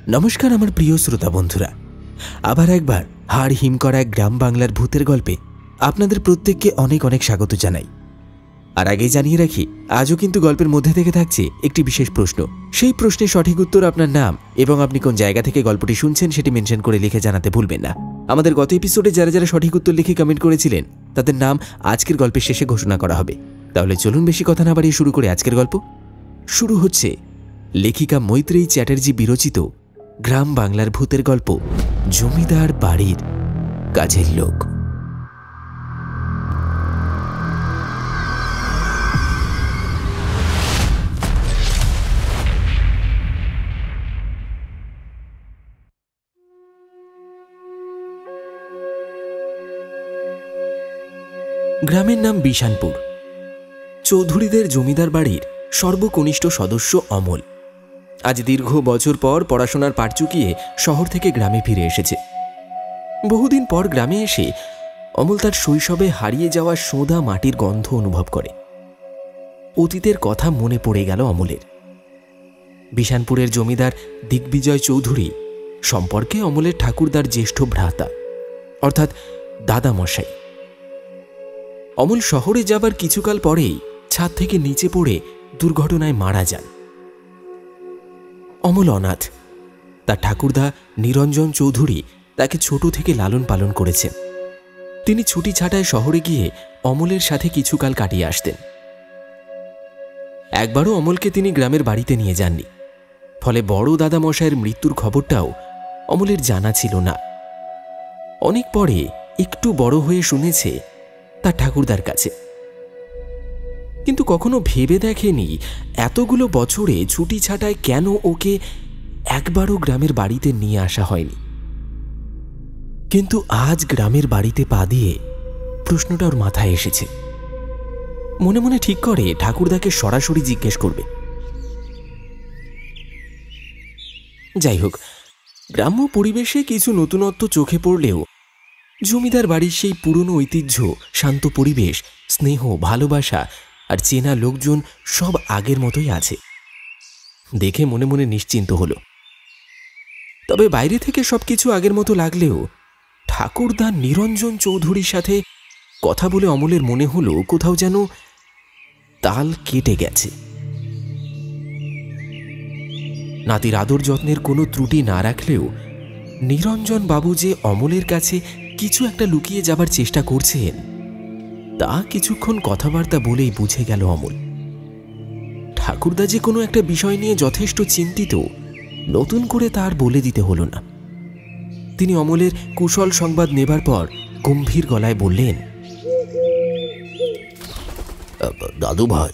নমস্কার আমার প্রিয় শ্রোতা বন্ধুরা, আবার একবার হাড় হিম করা এক গ্রাম বাংলার ভূতের গল্পে আপনাদের প্রত্যেককে অনেক অনেক স্বাগত জানাই। আর আগেই জানিয়ে রাখি, আজও কিন্তু গল্পের মধ্যে থেকে থাকছে একটি বিশেষ প্রশ্ন। সেই প্রশ্নের সঠিক উত্তর আপনার নাম এবং আপনি কোন জায়গা থেকে গল্পটি শুনছেন সেটি মেনশন করে লিখে জানাতে ভুলবেন না। আমাদের গত এপিসোডে যারা যারা সঠিক উত্তর লিখে কমেন্ট করেছিলেন তাদের নাম আজকের গল্পের শেষে ঘোষণা করা হবে। তাহলে চলুন বেশি কথা না বাড়িয়ে শুরু করে আজকের গল্প। শুরু হচ্ছে লেখিকা মৈত্রেয়ী চ্যাটার্জি বিরচিত গ্রাম বাংলার ভূতের গল্প জমিদার বাড়ির কাজের লোক। গ্রামের নাম বিশানপুর। চৌধুরীদের জমিদার বাড়ির সর্বকনিষ্ঠ সদস্য অমল আজ দীর্ঘ বছর পর পড়াশোনার পাট চুকিয়ে শহর থেকে গ্রামে ফিরে এসেছে। বহুদিন পর গ্রামে এসে অমল তার শৈশবে হারিয়ে যাওয়া সোঁদা মাটির গন্ধ অনুভব করে। অতীতের কথা মনে পড়ে গেল অমলের। বিশানপুরের জমিদার দিগ্বিজয় চৌধুরী সম্পর্কে অমলের ঠাকুরদার জ্যেষ্ঠ ভ্রাতা অর্থাৎ দাদামশাই। অমল শহরে যাবার কিছুকাল পরেই ছাদ থেকে নিচে পড়ে দুর্ঘটনায় মারা যান। অমল অনাথ। তার ঠাকুরদা নিরঞ্জন চৌধুরী তাকে ছোট থেকে লালন পালন করেছেন। তিনি ছুটি ছাটায় শহরে গিয়ে অমলের সাথে কিছুকাল কাটিয়ে আসতেন। একবারও অমলকে তিনি গ্রামের বাড়িতে নিয়ে যাননি। ফলে বড় দাদামশাইয়ের মৃত্যুর খবরটাও অমলের জানা ছিল না। অনেক পরে একটু বড় হয়ে শুনেছে তার ঠাকুরদার কাছে, কিন্তু কখনো ভেবে দেখেনি এতগুলো বছরে ছুটি ছাটায় কেন ওকে একবারও গ্রামের বাড়িতে নিয়ে আসা হয়নি। কিন্তু আজ গ্রামের বাড়িতে পা দিয়ে প্রশ্নটা ওর মাথায় এসেছে। মনে মনে ঠিক করে ঠাকুরদাকে সরাসরি জিজ্ঞেস করবে। যাই হোক, গ্রাম্য পরিবেশে কিছু নতুনত্ব চোখে পড়লেও জমিদার বাড়ির সেই পুরনো ঐতিহ্য, শান্ত পরিবেশ, স্নেহ, ভালোবাসা আর চেনা লোকজন সব আগের মতোই আছে। দেখে মনে মনে নিশ্চিন্ত হলো। তবে বাইরে থেকে সবকিছু আগের মতো লাগলেও ঠাকুরদা নিরঞ্জন চৌধুরীর সাথে কথা বলে অমলের মনে হলো কোথাও যেন তাল কেটে গেছে। নাতির আদর যত্নের কোনো ত্রুটি না রাখলেও নিরঞ্জন বাবু যে অমলের কাছে কিছু একটা লুকিয়ে যাবার চেষ্টা করছেন তা কিছুক্ষণ কথাবার্তা বলেই বুঝে গেল অমল। ঠাকুরদা যে কোনো একটা বিষয় নিয়ে যথেষ্ট চিন্তিত, নতুন করে তার বলে দিতে হলো না। তিনি অমলের কুশল সংবাদ নেবার পর গম্ভীর গলায় বললেন, দাদু ভাই,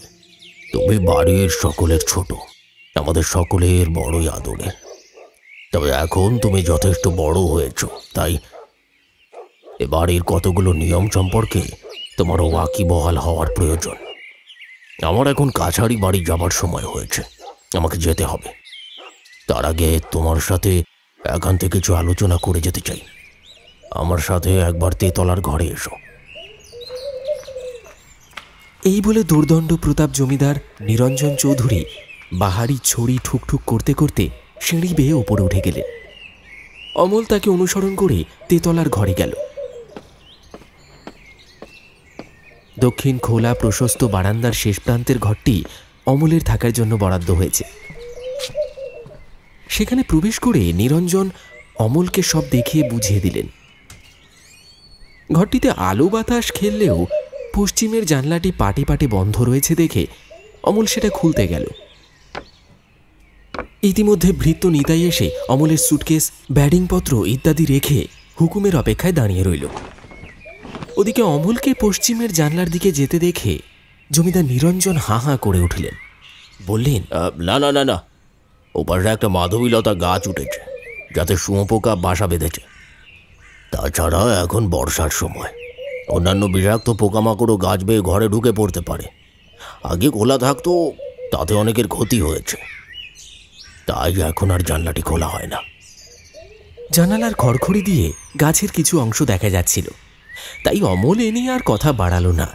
তুমি বাড়ির সকলের ছোট, আমাদের সকলের বড়ই আদরের। তবে এখন তুমি যথেষ্ট বড় হয়েছ, তাই এ বাড়ির কতগুলো নিয়ম সম্পর্কে তোমারও ওয়াকিবহাল হওয়ার প্রয়োজন। আমার এখন কাছারি বাড়ি যাবার সময় হয়েছে, আমাকে যেতে হবে। তার আগে তোমার সাথে এখান থেকে কিছু আলোচনা করে যেতে চাই। আমার সাথে একবার তেতলার ঘরে এসো। এই বলে দুর্দণ্ড প্রতাপ জমিদার নিরঞ্জন চৌধুরী বাহারি ছড়ি ঠুকঠুক করতে করতে সিঁড়ি বেয়ে ওপরে উঠে গেলেন। অমল তাকে অনুসরণ করে তেতলার ঘরে গেল। দক্ষিণ খোলা প্রশস্ত বারান্দার শেষ প্রান্তের ঘরটি অমলের থাকার জন্য বরাদ্দ হয়েছে। সেখানে প্রবেশ করে নিরঞ্জন অমলকে সব দেখিয়ে বুঝিয়ে দিলেন। ঘরটিতে আলো বাতাস খেললেও পশ্চিমের জানলাটি পাটে পাটে বন্ধ রয়েছে দেখে অমল সেটা খুলতে গেল। ইতিমধ্যে ভৃত্য নিতাই এসে অমলের সুটকেস, ব্যাডিংপত্র ইত্যাদি রেখে হুকুমের অপেক্ষায় দাঁড়িয়ে রইল। ওদিকে অমলকে পশ্চিমের জানলার দিকে যেতে দেখে জমিদার নিরঞ্জন হাঁ হাঁ করে উঠলেন। বললেন, না না না না, ওপাশে একটা মাধবীলতা গাছ উঠেছে, যাতে শুঁয়োপোকা বাসা বেঁধেছে। তাছাড়া এখন বর্ষার সময়, অন্যান্য বিষাক্ত পোকামাকড়ও গাছ বেয়ে ঘরে ঢুকে পড়তে পারে। আগে খোলা থাকতো, তাতে অনেকের ক্ষতি হয়েছে, তাই এখন আর জানলাটি খোলা হয় না। জানালার খড়খড়ি দিয়ে গাছের কিছু অংশ দেখা যাচ্ছিল, তাই অমল এ নিয়ে আর কথা বাড়ালো না।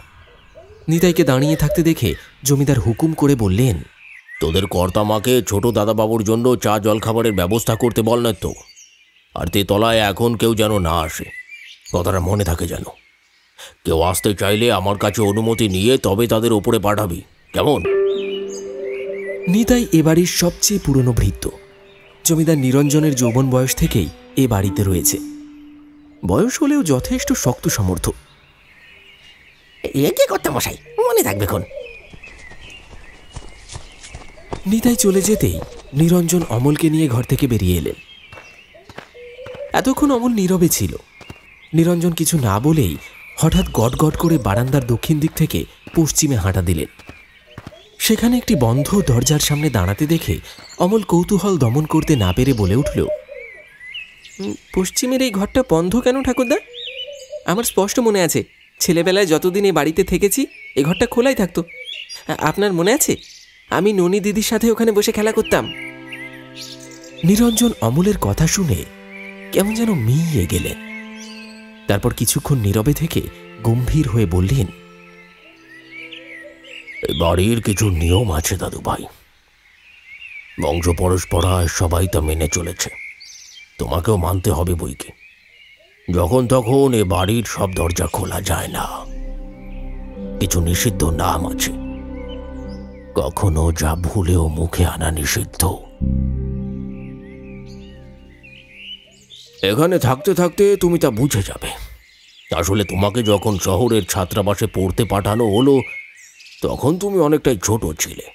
নিতাইকে দাঁড়িয়ে থাকতে দেখে জমিদার হুকুম করে বললেন, তোদের কর্তামাকে ছোট দাদাবাবুর জন্য চা জলখাবারের ব্যবস্থা করতে বল না তো। আর তেতলায় এখন কেউ যেন না আসে, কথাটা মনে থাকে যেন। কেউ আসতে চাইলে আমার কাছে অনুমতি নিয়ে তবে তাদের ওপরে পাঠাবি, কেমন? নিতাই এ বাড়ির সবচেয়ে পুরনো ভৃত্য। জমিদার নিরঞ্জনের যৌবন বয়স থেকেই এ বাড়িতে রয়েছে। বয়স হলেও যথেষ্ট শক্ত সমর্থ। এ কি করতে মশাই, মনে থাকবে কোন। নিতাই চলে যেতেই নিরঞ্জন অমলকে নিয়ে ঘর থেকে বেরিয়ে এলেন। এতক্ষণ অমল নীরবে ছিল। নিরঞ্জন কিছু না বলেই হঠাৎ গট গট করে বারান্দার দক্ষিণ দিক থেকে পশ্চিমে হাঁটা দিলেন। সেখানে একটি বন্ধ দরজার সামনে দাঁড়াতে দেখে অমল কৌতূহল দমন করতে না পেরে বলে উঠল, পশ্চিমের এই ঘরটা বন্ধ কেন ঠাকুরদা? আমার স্পষ্ট মনে আছে, ছেলেবেলায় যতদিন এই বাড়িতে থেকেছি এই ঘরটা খোলাই থাকতো। আপনার মনে আছে আমি ননি দিদির সাথে ওখানে বসে খেলা করতাম? নিরঞ্জন অমলের কথা শুনে কেমন যেন মিইয়ে গেলেন। তারপর কিছুক্ষণ নীরবে থেকে গম্ভীর হয়ে বললেন, বাড়ির কিছু নিয়ম আছে দাদু ভাই, বংশ পরস্পরায় সবাই তা মেনে চলেছে, তোমাকেও মানতে হবে বইকে। যখন তখন এ বাড়ির সব দরজা খোলা যায় না, কিছু নিষিদ্ধ নাম আছে, কখনো যা ভুলেও মুখে আনা নিষিদ্ধ। এখানে থাকতে থাকতে তুমি তা বুঝে যাবে। আসলে তোমাকে যখন শহরের ছাত্রাবাসে পড়তে পাঠানো হলো তখন তুমি অনেকটাই ছোট ছিলে,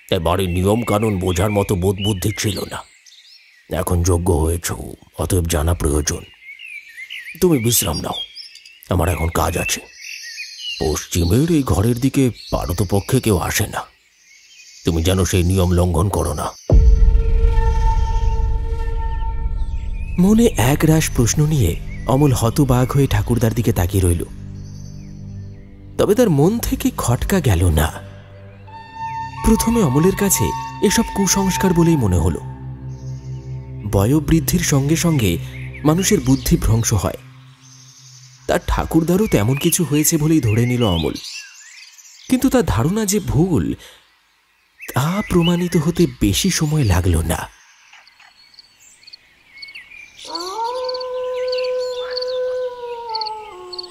তাই বাড়ির নিয়ম কানুন বোঝার মতো বোধ বুদ্ধি ছিল না। এখন যোগ্য হয়েছ, অতএব জানা প্রয়োজন। তুমি বিশ্রাম নাও, আমার এখন কাজ আছে। পশ্চিমের এই ঘরের দিকে পারতপক্ষে কেউ আসে না, তুমি যেন সেই নিয়ম লঙ্ঘন করো না। মনে একরাশ প্রশ্ন নিয়ে অমল হতবাক হয়ে ঠাকুরদার দিকে তাকিয়ে রইল। তবে তার মন থেকে খটকা গেল না। প্রথমে অমলের কাছে এসব কুসংস্কার বলেই মনে হল। বয়োবৃদ্ধির সঙ্গে সঙ্গে মানুষের বুদ্ধি ভ্রংশ হয়। তার ঠাকুরদারও তেমন কিছু হয়েছে বলেই ধরে নিল অমল। কিন্তু তার ধারণা যে ভুল, তা প্রমাণিত হতে বেশি সময় লাগল না।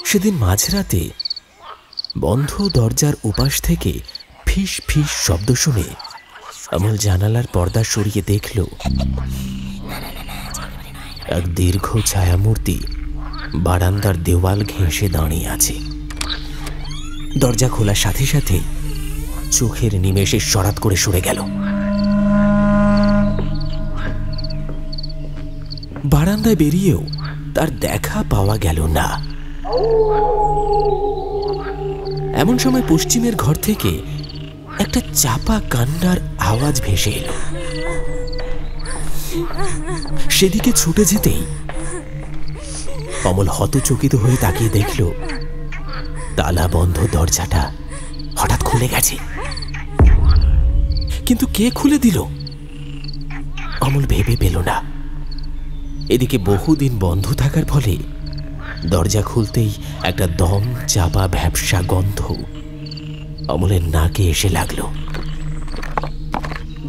সেদিন মাঝরাতে বন্ধ দরজার উপাস থেকে ফিস ফিস শব্দ শুনে অমল জানালার পর্দা সরিয়ে দেখল এক দীর্ঘ ছায়ামূর্তি বারান্দার দেওয়াল ঘেঁষে দাঁড়িয়ে আছে। দরজা খোলার সাথে সাথে চোখের নিমেষে সরাত করে সরে গেল। বারান্দায় বেরিয়েও তার দেখা পাওয়া গেল না। এমন সময় পশ্চিমের ঘর থেকে একটা চাপা কান্নার আওয়াজ ভেসে এলো। সেদিকে ছুটে যেতেই অমল হতচকিত হয়ে তাকিয়ে দেখল তালা বন্ধ দরজাটা হঠাৎ খুলে গেছে। কিন্তু কে খুলে দিল অমল ভেবে পেল না। এদিকে বহুদিন বন্ধ থাকার ফলে দরজা খুলতেই একটা দম চাপা ভ্যাপসা গন্ধ অমলের নাকে এসে লাগলো।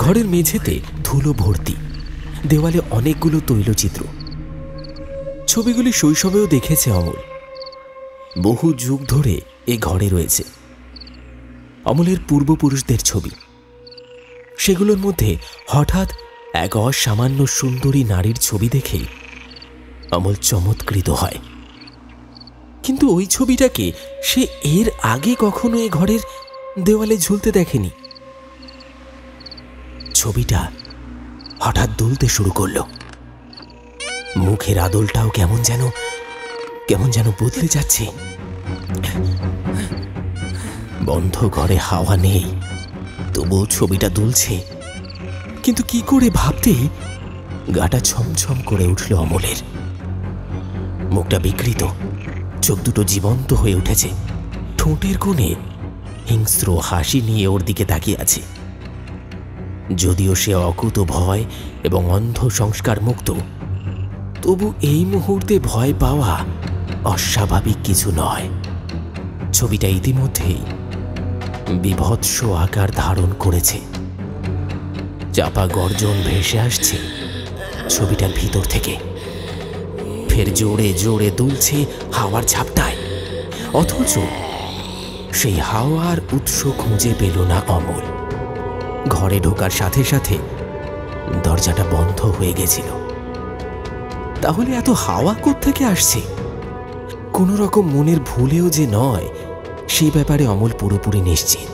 ঘরের মেঝেতে ধুলো ভর্তি, দেওয়ালে অনেকগুলো তৈলচিত্র। ছবিগুলি শৈশবেও দেখেছে অমল। বহু যুগ ধরে এ ঘরে রয়েছে অমলের পূর্বপুরুষদের ছবি। সেগুলোর মধ্যে হঠাৎ এক অসামান্য সুন্দরী নারীর ছবি দেখে অমল চমৎকৃত হয়। কিন্তু ওই ছবিটাকে সে এর আগে কখনো এ ঘরের দেওয়ালে ঝুলতে দেখেনি। ছবিটা হঠাৎ দুলতে শুরু করলো। মুখের আদলটাও কেমন যেন বদলে যাচ্ছে। বন্ধ ঘরে হাওয়া নেই, তবুও ছবিটা দুলছে। কিন্তু কি করে ভাবতেই গাটা ছমছম করে উঠল অমলের। মুখটা বিকৃত, চোখ দুটো জীবন্ত হয়ে উঠেছে। ঠোঁটের কোণে হিংস্র হাসি নিয়ে ওর দিকে তাকিয়ে আছে। যদিও সে অকুত ভয় এবং অন্ধ সংস্কার মুক্ত, তবু এই মুহূর্তে ভয় পাওয়া অস্বাভাবিক কিছু নয়। ছবিটা ইতিমধ্যেই বিভৎস আকার ধারণ করেছে। চাপা গর্জন ভেসে আসছে ছবিটার ভিতর থেকে। ফের জোরে জোরে দুলছে হাওয়ার ঝাপটায়। অথচ সেই হাওয়ার উৎস খুঁজে পেল না অমল। ঘরে ঢোকার সাথে সাথে দরজাটা বন্ধ হয়ে গেছিল। তাহলে এত হাওয়া কোত্থেকে আসছে? কোনো রকম মনের ভুলেও যে নয়, সেই ব্যাপারে অমল পুরোপুরি নিশ্চিত।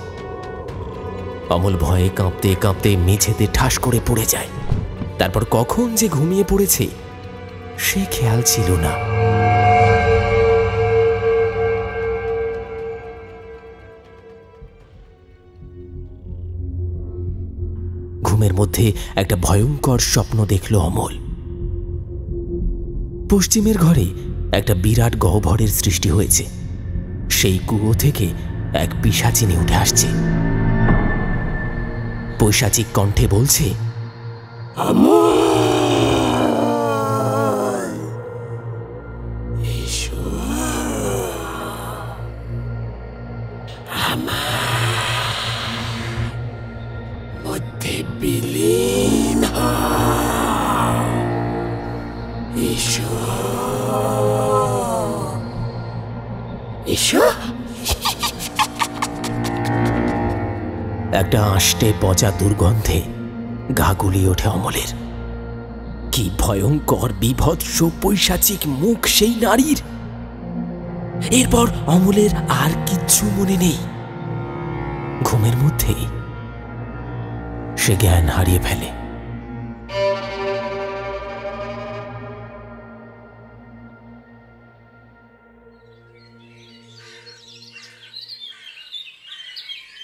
অমল ভয়ে কাঁপতে কাঁপতে মেঝেতে ঠাস করে পড়ে যায়। তারপর কখন যে ঘুমিয়ে পড়েছে সে খেয়াল ছিল না। ঘুমের মধ্যে একটা ভয়ঙ্কর স্বপ্ন দেখল অমল। পশ্চিমের ঘরে একটা বিরাট গহ্বরের সৃষ্টি হয়েছে। সেই কুয়ো থেকে এক পিশাচিনী উঠে আসছে। পৈশাচিক কণ্ঠে বলছে, মধ্যে বিলীন এসো এসো। একটা আষ্টে পচা দুর্গন্ধে গা গুলিয়ে ওঠে অমলের। কি ভয়ঙ্কর বিভৎস পৈশাচিক মুখ সেই নারীর! এরপর অমলের আর কিচ্ছু মনে নেই। ঘুমের মধ্যেই সে জ্ঞান হারিয়ে ফেলে।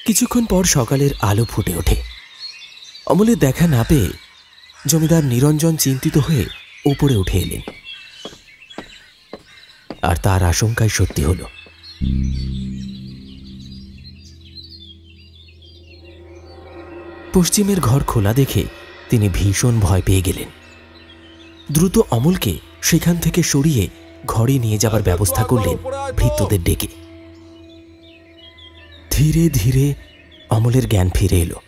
কিছুক্ষণ পর সকালের আলো ফুটে ওঠে। অমলের দেখা না পেয়ে জমিদার নিরঞ্জন চিন্তিত হয়ে উপরে উঠে এলেন। আর তার আশঙ্কাই সত্যি হল। পশ্চিমের ঘর খোলা দেখে তিনি ভীষণ ভয় পেয়ে গেলেন। দ্রুত অমলকে সেখান থেকে সরিয়ে ঘরে নিয়ে যাবার ব্যবস্থা করলেন ভৃত্যদের ডেকে। ধীরে ধীরে অমলের জ্ঞান ফিরে এলো।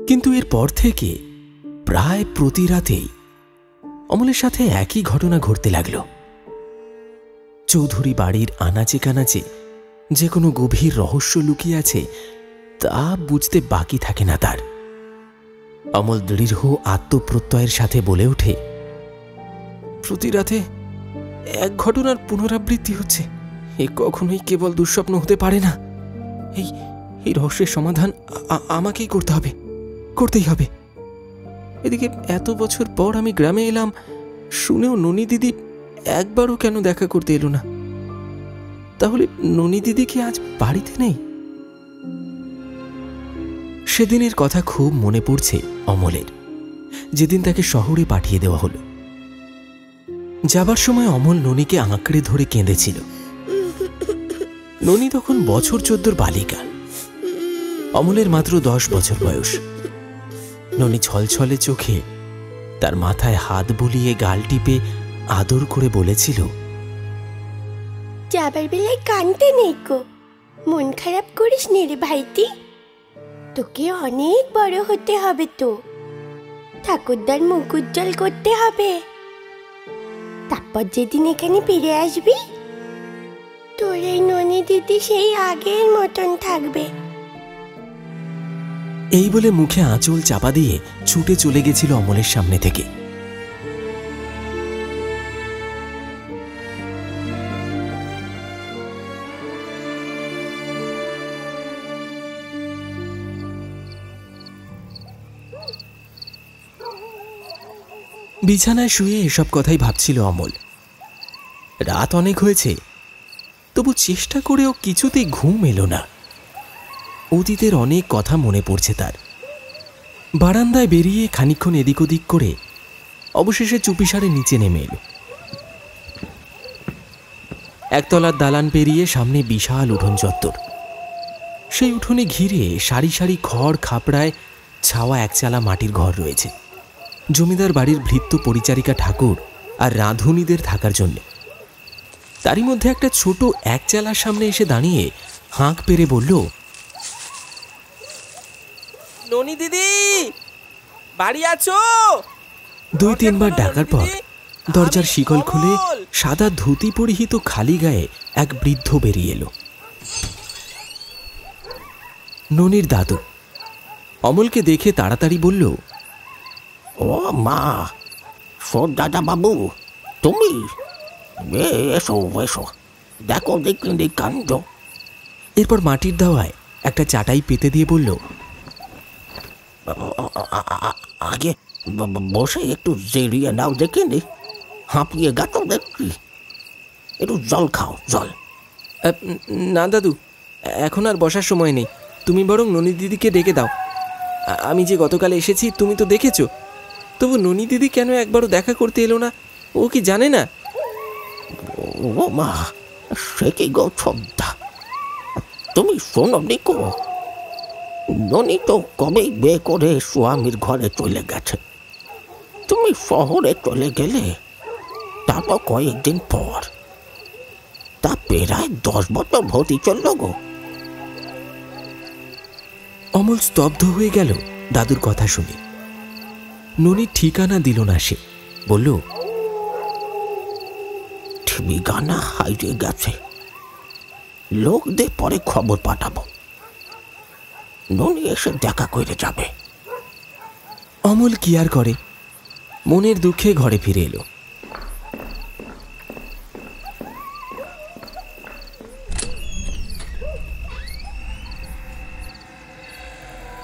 কিন্তু এরপর থেকে প্রায় প্রতি রাতেই অমলের সাথে একই ঘটনা ঘটতে লাগল। চৌধুরী বাড়ির আনাচে কানাচে যে কোনো গভীর রহস্য লুকিয়ে আছে তা বুঝতে বাকি থাকে না তার। অমল দৃঢ় আত্মপ্রত্যয়ের সাথে বলে ওঠে, প্রতি রাতে এক ঘটনার পুনরাবৃত্তি হচ্ছে। এ কখনোই কেবল দুঃস্বপ্ন হতে পারে না। এই রহস্যের সমাধান আমাকেই করতেই হবে। এদিকে এত বছর পর আমি গ্রামে এলাম, শুনেও ননি দিদি একবারও কেন দেখা করতে এলো না? তাহলে ননি দিদি কি আজ বাড়িতে নেই? সেদিনের কথা খুব মনে পড়ছে অমলের, যেদিন তাকে শহরে পাঠিয়ে দেওয়া হলো। যাবার সময় অমল ননিকে আঁকড়ে ধরে কেঁদেছিল। ননি তখন বছর 14 বালিকা, অমলের মাত্র 10 বছর বয়স। ননি ছলছলে চোখে তার মাথায় হাত বুলিয়ে গাল টিপে আদর করে বলেছিল, যাবার বেলায় কানতে নেই গো, মন খারাপ করিস নে রে ভাইটি। তোকে অনেক বড় হতে হবে, তো ঠাকুরদার মুখ উজ্জ্বল করতে হবে। তারপর যেদিন এখানে ফিরে আসবি, তোর এই ননি দিদি সেই আগের মতন থাকবে। এই বলে মুখে আঁচল চাপা দিয়ে ছুটে চলে গেছিল অমলের সামনে থেকে। বিছানায় শুয়ে এসব কথাই ভাবছিল অমল। রাত অনেক হয়েছে, তবু চেষ্টা করেও কিছুতেই ঘুম এলো না। অতীতের অনেক কথা মনে পড়ছে তার। বারান্দায় বেরিয়ে খানিকক্ষণ এদিক ওদিক করে অবশেষে চুপিসারে নিচে নেমে এলো। একতলার দালান পেরিয়ে সামনে বিশাল উঠোন চত্বর। সেই উঠোনে ঘিরে সারি সারি খড় খাপড়ায় ছাওয়া একচালা মাটির ঘর রয়েছে। জমিদার বাড়ির ভৃত্য পরিচারিকা ঠাকুর আর রাঁধুনিদের থাকার জন্যে। তারই মধ্যে একটা ছোট একচালার সামনে এসে দাঁড়িয়ে হাঁক পেরে বলল, ননি দিদি, বাড়ি আছো? 2-3 বার ডাকার পর দরজার শিকল খুলে সাদা ধুতি পরিহিত খালি গায়ে এক বৃদ্ধ বেরিয়ে এলো। ননির দাদু। অমলকে দেখে তাড়াতাড়ি বলল, ও মা, দাদা বাবু, তুমি? এসো এসো, দেখো দেখি কাণ্ড। এরপর মাটির দাওয়ায় একটা চাটাই পেতে দিয়ে বলল, আগে বসে একটু জেরিয়ে নাও, দেখিনি হাঁপিয়ে গেছো দেখছি। একটু জল খাও, জল। না দাদু, এখন আর বসার সময় নেই, তুমি বরং ননি দিদিকে ডেকে দাও। আমি যে গতকাল এসেছি তুমি তো দেখেছো, তবু ননি দিদি কেন একবারও দেখা করতে এলো না? ও কি জানে না? ও মা, সে কি গো ছোদ্দা, তুমি শোনো নিকো, ননি তো কবেই বিয়ে করে স্বামীর ঘরে চলে গেছে। তুমি শহরে চলে গেলে তা তো কয়েকদিন পর, তা প্রায় 10 বছর ভর্তি চলল গো। অমল স্তব্ধ হয়ে গেল দাদুর কথা শুনে। ননির ঠিকানা দিল না সে, বলল, ঠিকানা হারিয়ে গেছে, লোকদের পরে খবর পাঠাবো, ননি এসে দেখা করে যাবে। অমল কি আর করে, মনের দুঃখে ঘরে ফিরে এলো।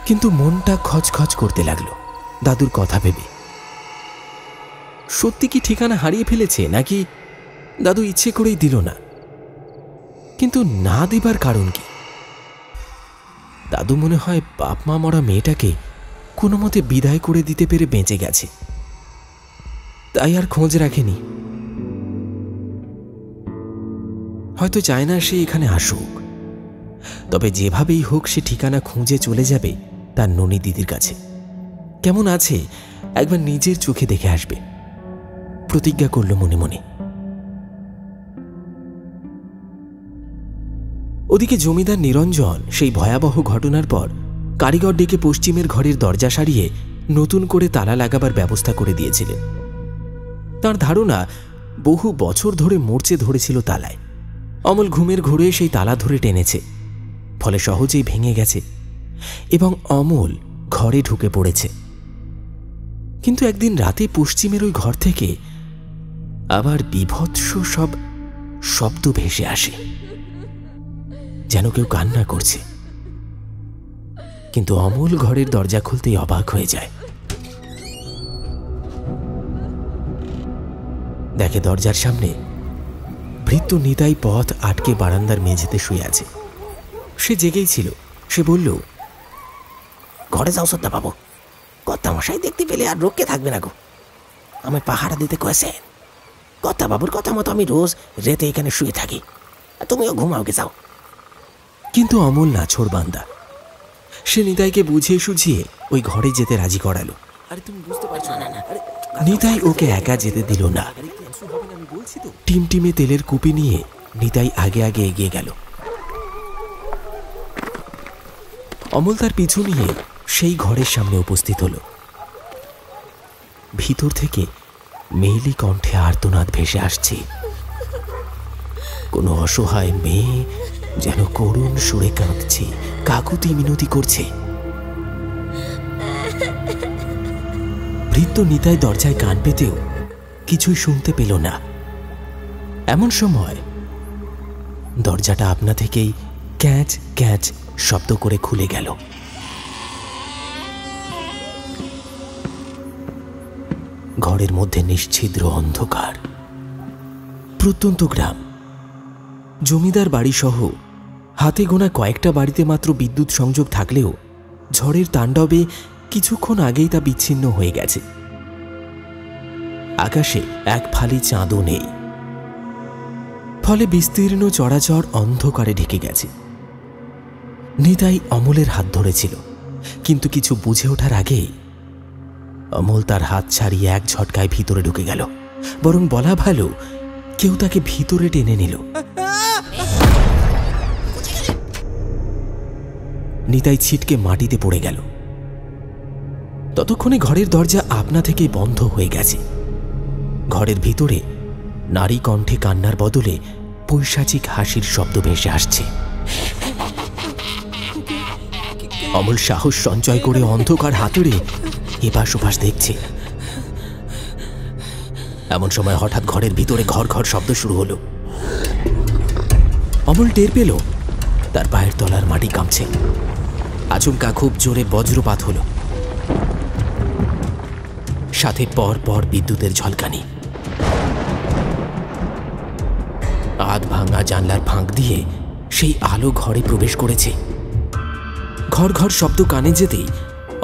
কিন্তু মনটা খচখচ করতে লাগলো দাদুর কথা ভেবে। সত্যি কি ঠিকানা হারিয়ে ফেলেছে, নাকি দাদু ইচ্ছে করেই দিল না? কিন্তু না দিবার কারণ কি? দাদু মনে হয় বাপ মা মরা মেয়েটাকে কোনো মতে বিদায় করে দিতে পেরে বেঁচে গেছে, তাই আর খোঁজ রাখেনি। হয়তো চায় না সে এখানে আসুক, তবে যেভাবেই হোক সে ঠিকানা খুঁজে চলে যাবে তার ননি দিদির কাছে। কেমন আছে একবার নিজের চোখে দেখে আসবে, প্রতিজ্ঞা করল মনে মনে। ওদিকে জমিদার নিরঞ্জন সেই ভয়াবহ ঘটনার পর কারিগর ডেকে পশ্চিমের ঘরের দরজা সারিয়ে নতুন করে তালা লাগাবার ব্যবস্থা করে দিয়েছিলেন। তার ধারণা বহু বছর ধরে মরচে ধরেছিল তালায়। অমল ঘুমের ঘোরে সেই তালা ধরে টেনেছে, ফলে সহজেই ভেঙে গেছে এবং অমল ঘরে ঢুকে পড়েছে। কিন্তু একদিন রাতে পশ্চিমের ওই ঘর থেকে আবার বীভৎস সব শব্দ ভেসে আসে, যেন কেউ কান্না করছে। কিন্তু অমল ঘরের দরজা খুলতেই অবাক হয়ে যায়। দেখে দরজার সামনে ভৃত্য নিতাই পথ আটকে বারান্দার মেঝেতে শুয়ে আছে। সে জেগেই ছিল। সে বলল, ঘরে যাও সত্যা বাবু, কর্তামশাই দেখতে পেলে আর রক্ষে থাকবে না গো। আমি পাহারা দিতে কয়েছেন, কর্তা বাবুর কথা মতো আমি রোজ রেতে এখানে শুয়ে থাকি, তুমিও ঘুমাওকে যাও। কিন্তু অমল নাছোড় বান্দা। সে নিতাইকে বুঝিয়ে সুঝিয়ে ওই ঘরে যেতে রাজি করালো। আরে তুমি বুঝতে পারছো না? নিতাই ওকে একা যেতে দিল না। টিমটিমে তেলের কুপি নিয়ে নিতাই আগে আগে এগিয়ে গেল। অমল তার পিছু নিয়ে সেই ঘরের সামনে উপস্থিত হল। ভিতর থেকে মেয়েলি কণ্ঠে আর্তনাদ ভেসে আসছে। কোনো অসহায় মেয়ে যেন করুণ সুরে কাঁদছে, কাকুতি মিনতি করছে। ভৃত্য নিতাই দরজায় কান পেতেও কিছুই শুনতে পেল না। এমন সময় দরজাটা আপনা থেকেই ক্যাঁচ ক্যাঁচ শব্দ করে খুলে গেল। ঘরের মধ্যে নিশ্ছিদ্র অন্ধকার। প্রত্যন্ত গ্রাম। জমিদার বাড়ি সহ হাতে গোনা কয়েকটা বাড়িতে মাত্র বিদ্যুৎ সংযোগ থাকলেও ঝড়ের তাণ্ডবে কিছুক্ষণ আগেই তা বিচ্ছিন্ন হয়ে গেছে। আকাশে এক ফালি চাঁদও নেই, ফলে বিস্তীর্ণ চরাচর অন্ধকারে ঢেকে গেছে। নিতাই অমলের হাত ধরেছিল, কিন্তু কিছু বুঝে ওঠার আগেই অমল তার হাত ছাড়িয়ে এক ঝটকায় ভিতরে ঢুকে গেল বরং বলা ভালো কেউ তাকে ভিতরে টেনে নিল। নিতাই ছিটকে মাটিতে পড়ে গেল। ততক্ষণে ঘরের দরজা আপনা থেকেই বন্ধ হয়ে গেছে। ঘরের ভিতরে নারী কণ্ঠে কান্নার বদলে পৈশাচিক হাসির শব্দ ভেসে আসছে। অমল সাহস সঞ্চয় করে অন্ধকার হাতুড়ে এপাশ ওপাশ দেখছে। এমন সময় হঠাৎ ঘরের ভিতরে ঘর ঘর শব্দ শুরু হলো। অমল টের পেল তার পায়ের তলার মাটি কাঁপছে। আচমকা খুব জোরে বজ্রপাত হলো, সাথে পর পর বিদ্যুতের ঝলকানি। আধ ভাঙা জানলার ফাঁক দিয়ে সেই আলো ঘরে প্রবেশ করেছে। ঘর ঘর শব্দ কানে যেতেই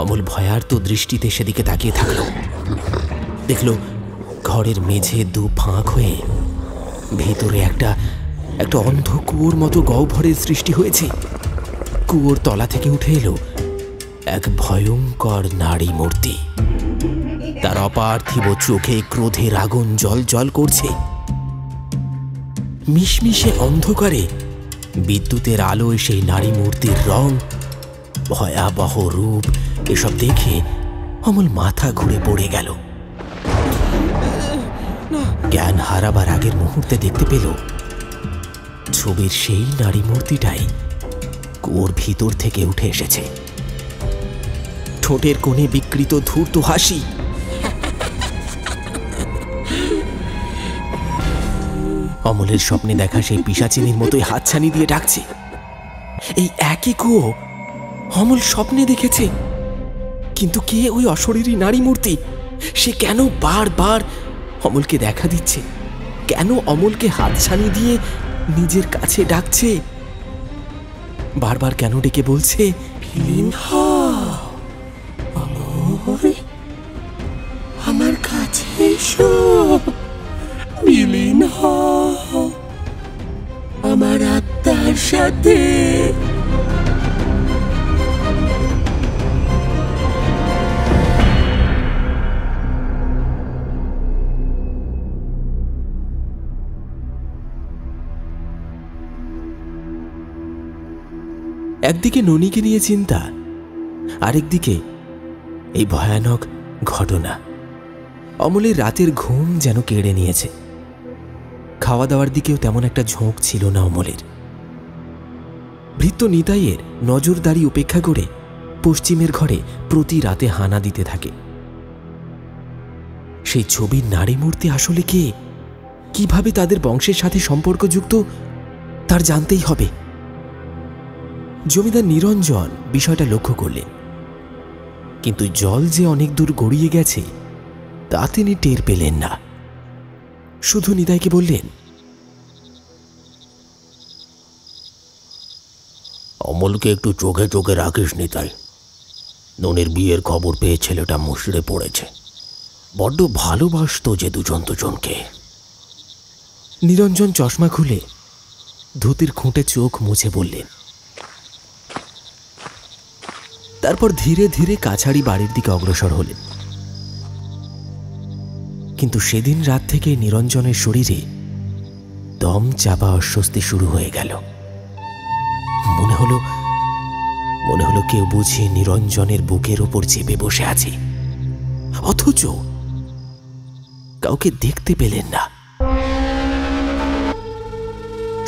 অমল ভয়ার্ত দৃষ্টিতে সেদিকে তাকিয়ে থাকল। দেখল ঘরের মেঝে দু ফাঁক হয়ে ভেতরে একটা অন্ধ কুয়োর মতো গহ্বরের সৃষ্টি হয়েছে। কুয়োর তলা থেকে উঠে এলো এক ভয়ঙ্কর নারী মূর্তি। তার অপার্থিব চোখে ক্রোধের আগুন জ্বলজ্বল করছে। মিশমিশে অন্ধকারে বিদ্যুতের আলোয় সেই নারী মূর্তির রং, ভয়াবহ রূপ এসব দেখে অমল মাথা ঘুরে পড়ে গেল। জ্ঞান হারাবার আগের মুহূর্তে দেখতে পেল ছবির সেই নারী মূর্তিটাই কুয়োর ভিতর থেকে উঠে এসেছে। ঠোঁটের কোণে বিকৃত ধূর্ত হাসি। অমলের স্বপ্নে দেখা সেই পিশাচিনীর মতোই হাতছানি দিয়ে ডাকছে। এই একই কুয়ো অমল স্বপ্নে দেখেছে। কিন্তু কে ওই অশরীরী নারী মূর্তি? সে কেন বারবার অমলকে দেখা দিচ্ছে? কেন অমলকে হাতছানি দিয়ে নিজের কাছে ডাকছে? বারবার কেন ডেকে বলছে, বিলীন হও অমল, আমার কাছে এসো, বিলীন হও আমার আত্মার সাথে। একদিকে ননীকে নিয়ে চিন্তা, আরেকদিকে এই ভয়ানক ঘটনা। অমলের রাতের ঘুম যেন কেড়ে নিয়েছে। খাওয়া দাওয়ার দিকেও তেমন একটা ঝোঁক ছিল না অমলের। ভৃত্য নিতাইয়ের নজরদারি উপেক্ষা করে পশ্চিমের ঘরে প্রতি রাতে হানা দিতে থাকে। সেই ছবির নারী মূর্তি আসলে কে, কিভাবে তাদের বংশের সাথে সম্পর্কযুক্ত তার জানতেই হবে। জমিদার নিরঞ্জন বিষয়টা লক্ষ্য করলেন, কিন্তু জল যে অনেক দূর গড়িয়ে গেছে তা তিনি টের পেলেন না। শুধু নিতাইকে বললেন, অমলকে একটু চোখে চোখে রাখিস নিতাই। ননির বিয়ের খবর পেয়ে ছেলেটা মুষড়ে পড়েছে। বড্ড ভালোবাসত যে দুজন দুজনকে। নিরঞ্জন চশমা খুলে ধুতির খুঁটে চোখ মুছে বললেন। তারপর ধীরে ধীরে কাছারি বাড়ির দিকে অগ্রসর হলেন। কিন্তু সেদিন রাত থেকে নিরঞ্জনের শরীরে দম চাপা অস্বস্তি শুরু হয়ে গেল। মনে হলো কেউ বুঝিয়ে নিরঞ্জনের বুকের ওপর চেপে বসে আছে, অথচ কাউকে দেখতে পেলেন না।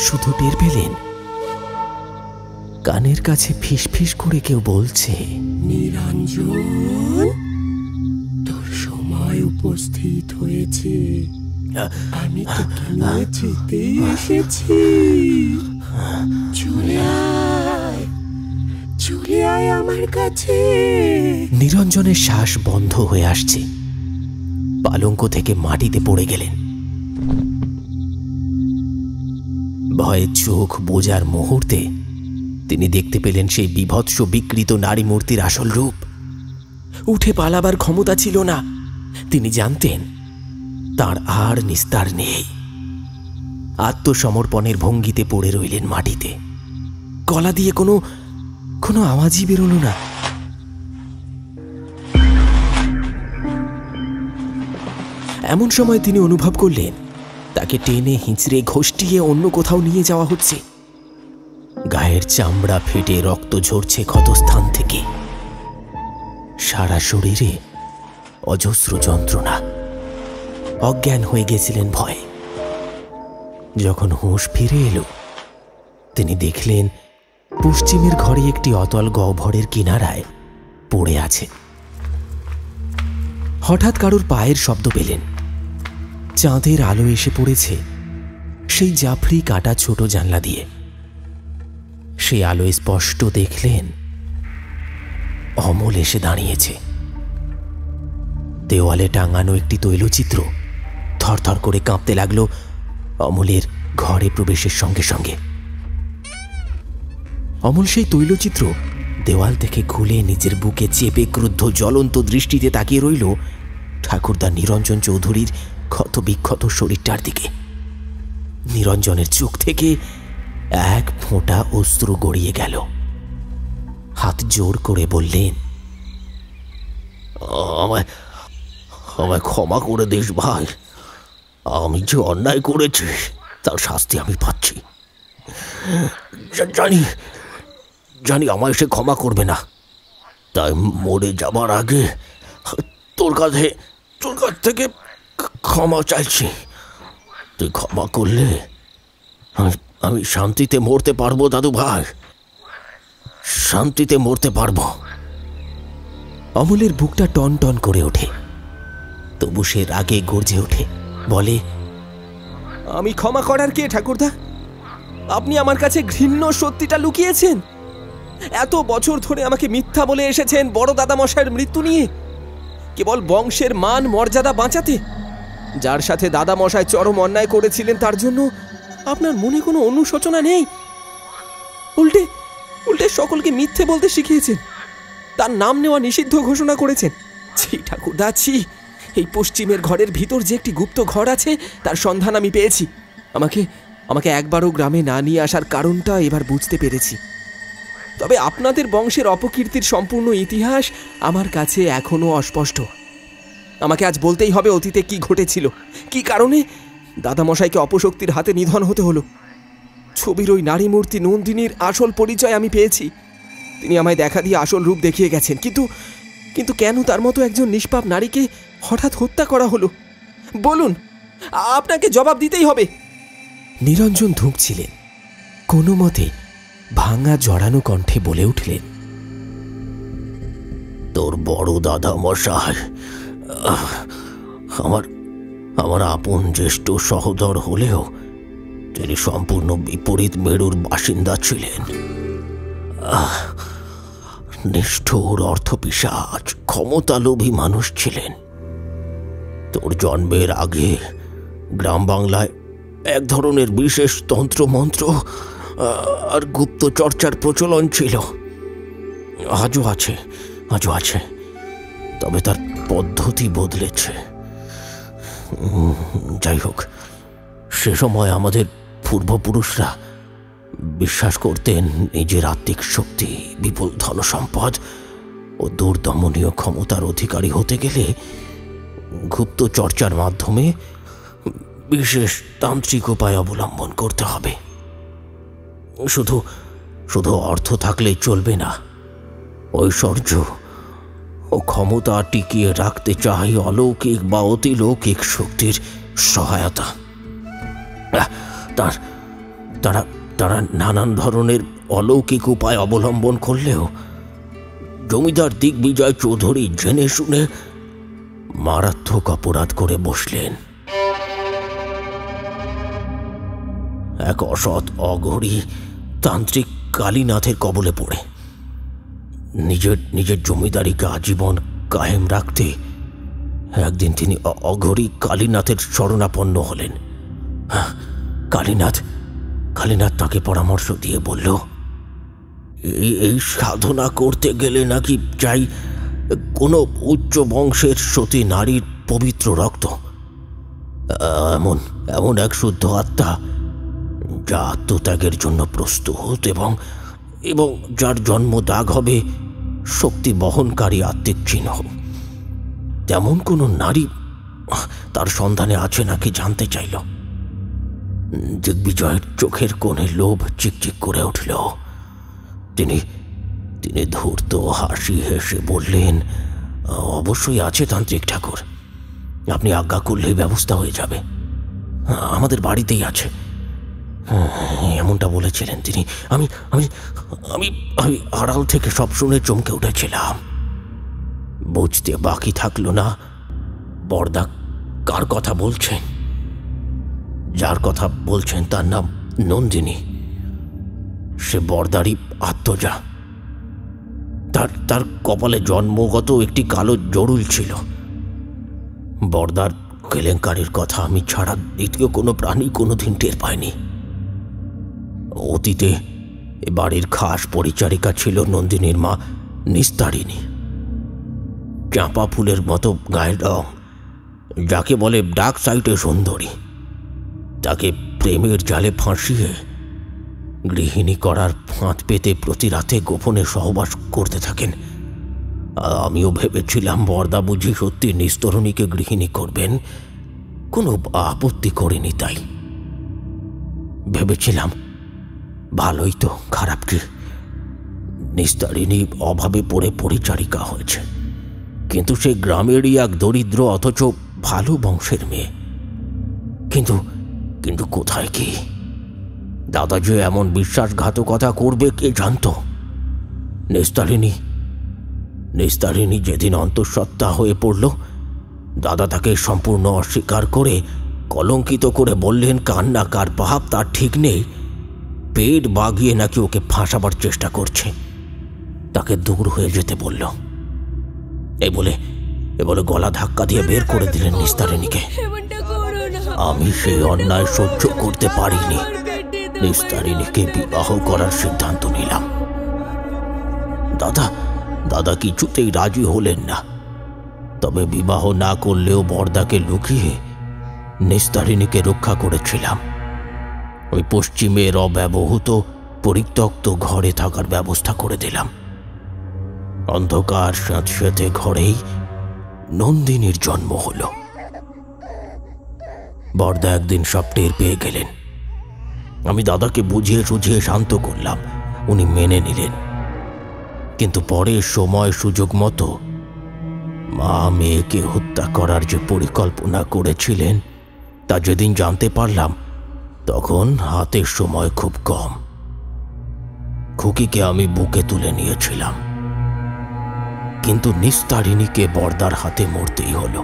শুধু টের পেলেন কানের কাছে ফিসফিস করে কেউ বলছে, নিরঞ্জন, তোর সময় উপস্থিত হয়েছে। আমি তোকে নিয়ে যেতেই এসেছি। চলে আয়, চলে আয় আমার কাছে। নিরঞ্জনের শ্বাস বন্ধ হয়ে আসছে। পালঙ্ক থেকে মাটিতে পড়ে গেলেন। ভয়ে চোখ বোঝার মুহূর্তে তিনি দেখতে পেলেন সেই বিভৎস বিকৃত নারী মূর্তির আসল রূপ। উঠে পালাবার ক্ষমতা ছিল না। তিনি জানতেন তার আর নিস্তার নেই। আত্মসমর্পণের ভঙ্গিতে পড়ে রইলেন মাটিতে। গলা দিয়ে কোনো আওয়াজই বেরোল না। এমন সময় তিনি অনুভব করলেন তাকে টেনে হিঁচড়ে ঘষ্টিয়ে অন্য কোথাও নিয়ে যাওয়া হচ্ছে। গায়ের চামড়া ফেটে রক্ত ঝরছে ক্ষতস্থান থেকে। সারা শরীরে অজস্র যন্ত্রণা। অজ্ঞান হয়ে গেছিলেন ভয়ে। যখন হুঁশ ফিরে এলো, তিনি দেখলেন পশ্চিমের ঘরে একটি অতল গহ্বরের কিনারায় পড়ে আছে। হঠাৎ কারোর পায়ের শব্দ পেলেন। চাঁদের আলো এসে পড়েছে সেই জাফরি কাটা ছোট জানলা দিয়ে। সেই আলোয় স্পষ্ট দেখলেন অমল এসে দাঁড়িয়েছে। দেওয়ালে টাঙানো একটি তৈলচিত্র থরথর করে কাঁপতে লাগলো অমলের ঘরে প্রবেশের সঙ্গে সঙ্গে। অমল সেই তৈলচিত্র দেওয়াল থেকে খুলে নিজের বুকে চেপে ক্রুদ্ধ জ্বলন্ত দৃষ্টিতে তাকিয়ে রইল ঠাকুরদা নিরঞ্জন চৌধুরীর ক্ষত বিক্ষত শরীরটার দিকে। নিরঞ্জনের চোখ থেকে এক ফোঁটা অশ্রু গড়িয়ে গেল। হাত জোর করে বললেন, আমায় আমায় ক্ষমা করে দিস ভাই। আমি যে অন্যায় করেছি তার শাস্তি আমি পাচ্ছি। জানি জানি আমায় সে ক্ষমা করবে না, তাই মরে যাবার আগে তোর কাছ থেকে ক্ষমা চাইছি। তুই ক্ষমা করলে আমি শান্তিতে মরতে পারবো দাদু ভাই, শান্তিতে মরতে পারবো। অমলের বুকটা টন টন করে ওঠে। তবু সে রাগে গর্জে ওঠে, বলে, আমি ক্ষমা করার কে ঠাকুরদা? আপনি আমার কাছে ঘৃণ্য সত্যিটা লুকিয়েছেন। এত বছর ধরে আমাকে মিথ্যা বলে এসেছেন বড় দাদামশাইয়ের মৃত্যু নিয়ে, কেবল বংশের মান মর্যাদা বাঁচাতে। যার সাথে দাদামশাই চরম অন্যায় করেছিলেন তার জন্য আপনার মনে কোনো অনুশোচনা নেই। উল্টে উল্টে সকলকে মিথ্যে বলতে শিখিয়েছেন, তার নাম নেওয়া নিষিদ্ধ ঘোষণা করেছেন। ছি ঠাকুরদা, ছি! এই পশ্চিমের ঘরের ভিতর যে একটি গুপ্ত ঘর আছে তার সন্ধান আমি পেয়েছি। আমাকে একবারও গ্রামে না নিয়ে আসার কারণটা এবার বুঝতে পেরেছি। তবে আপনাদের বংশের অপকীর্তির সম্পূর্ণ ইতিহাস আমার কাছে এখনো অস্পষ্ট। আমাকে আজ বলতেই হবে অতীতে কি ঘটেছিল, কি কারণে দাদামশাইকে অপশক্তির হাতে নিধন হতে হলো। ছবির ওই নারী মূর্তি নন্দিনীর আসল পরিচয় আমি পেয়েছি। তিনি আমায় দেখা দিয়ে আসল রূপ দেখিয়ে গেছেন, কিন্তু কেন তার মতো একজন নিষ্পাপ নারীকে হঠাৎ হত্যা করা হলো? বলুন, আপনাকে জবাব দিতেই হবে। নিরঞ্জন ধুঁকছিলেন। কোনো মতে ভাঙা জড়ানো কণ্ঠে বলে উঠলেন, তোর বড় দাদা মশাই আমার আপন জ্যেষ্ঠ সহোদর হলেও তিনি সম্পূর্ণ বিপরীত মেরুর বাসিন্দা ছিলেন। নিষ্ঠুর অর্থপিশাচ, ক্ষমতালোভী মানুষ ছিলেন। তোর জন্মের আগে গ্রাম বাংলায় এক ধরনের বিশেষ তন্ত্রমন্ত্র আর গুপ্ত চর্চার প্রচলন ছিল। আজও আছে, তবে তার পদ্ধতি বদলেছে। যাই হোক, সে সময় আমাদের পূর্বপুরুষরা বিশ্বাস করতেন নিজের আত্মিক শক্তি, বিপুল ধনসম্পদ ও দুর্দমনীয় ক্ষমতার অধিকারী হতে গেলে গুপ্ত চর্চার মাধ্যমে বিশেষ তান্ত্রিক উপায় অবলম্বন করতে হবে। শুধু অর্থ থাকলেই চলবে না, ঐশ্বর্য ও ক্ষমতা টিকিয়ে রাখতে চাই অলৌকিক বা অতিলৌকিক শক্তির সহায়তা। তারা নানান ধরনের অলৌকিক উপায় অবলম্বন করলেও জমিদার দিগ্বিজয় চৌধুরী জেনে শুনে মারাত্মক অপরাধ করে বসলেন। এক অসৎ অঘরী তান্ত্রিক কালীনাথের কবলে পড়ে নিজের জমিদারিকে আজীবন কায়েম রাখতে একদিন তিনি অঘরী কালীনাথের শরণাপন্ন হলেন। কালীনাথ তাকে পরামর্শ দিয়ে বলল, এই সাধনা করতে গেলে নাকি চাই কোনো উচ্চ বংশের সতী নারীর পবিত্র রক্ত, এমন এক শুদ্ধ আত্মা যা আত্মত্যাগের জন্য প্রস্তুত এবং যার জন্ম দাগ হবে শক্তি বহনকারী আত্মিক চিহ্ন। তার সন্ধানে আছে নাকি জানতে চাইল। দিগ্বিজয়ের চোখের কোণে লোভ চিকচিক করে উঠল। তিনি ধূর্ত হাসি হেসে বললেন, অবশ্যই আছে তান্ত্রিক ঠাকুর, আপনি আজ্ঞা করলেই ব্যবস্থা হয়ে যাবে, আমাদের বাড়িতেই আছে। এমনটা বলেছিলেন তিনি। আমি আমি আমি আমি আড়াল থেকে সব শুনে চমকে উঠেছিলাম। বুঝতে বাকি থাকলো না বরদা কার কথা বলছেন। যার কথা বলছেন তার নাম নন্দিনী। সে বরদারই আত্মজা। তার কপালে জন্মগত একটি কালো জরুল ছিল। বরদার কেলেঙ্কারির কথা আমি ছাড়া দ্বিতীয় কোনো প্রাণী কোনোদিন টের পায়নি। অতীতে এ বাড়ির খাস পরিচারিকা ছিল নন্দিনীর মা নিস্তারিণী। চাঁপা ফুলের মতো গায়ের রং, যাকে বলে ডার্ক সাইডে সুন্দরী। তাকে প্রেমের জালে ফাঁসিয়ে গৃহিণী করার ফাঁদ পেতে প্রতি রাতে গোপনে সহবাস করতে থাকেন। আমিও ভেবেছিলাম বরদা বুঝি সত্যি নিস্তরণীকে গৃহিণী করবেন, কোনো আপত্তি করিনি। তাই ভেবেছিলাম ভালোই তো, খারাপ কি? নিস্তারিণী অভাবে পড়ে পরিচারিকা হয়েছে, কিন্তু সে গ্রামেরই এক দরিদ্র অথচ ভালো বংশের মেয়ে। কিন্তু কিন্তু কোথায় কি? দাদা যে এমন বিশ্বাসঘাতকতা করবে কে জানত? নিস্তারিণী যেদিন অন্তঃসত্ত্বা হয়ে পড়ল, দাদা তাকে সম্পূর্ণ অস্বীকার করে কলঙ্কিত করে বললেন কান্না কার পাপ তার ঠিক নেই, পেট বাগিয়ে নাকি ওকে ফাঁসাবার চেষ্টা করছে, তাকে দূর হয়ে যেতে বলল। এই বলে গলা ধাক্কা দিয়ে বের করে দিলেন নিস্তারিণীকে। আমি সেই অন্যায় সহ্য করতে পারিনি। নিস্তারিণীকে বিবাহ করার সিদ্ধান্ত নিলাম। দাদা কিছুতেই রাজি হলেন না। তবে বিবাহ না করলেও বরদাকে লুকিয়ে নিস্তারিণীকে রক্ষা করেছিলাম। ওই পশ্চিমের অব্যবহৃত পরিত্যক্ত ঘরে থাকার ব্যবস্থা করে দিলাম। অন্ধকার স্যাঁতস্যাঁতে ঘরেই নন্দিনীর জন্ম হল। বরদা একদিন সব টের পেয়ে গেলেন। আমি দাদাকে বুঝিয়ে সুঝিয়ে শান্ত করলাম, উনি মেনে নিলেন। কিন্তু পরে সময় সুযোগ মতো মা মেয়েকে হত্যা করার যে পরিকল্পনা করেছিলেন তা যেদিন জানতে পারলাম, তখন হাতের সময় খুব কম। খুকিকে আমি বুকে তুলে নিয়েছিলাম, কিন্তু নিস্তারিণীকে বরদার হাতে মরতেই হলো।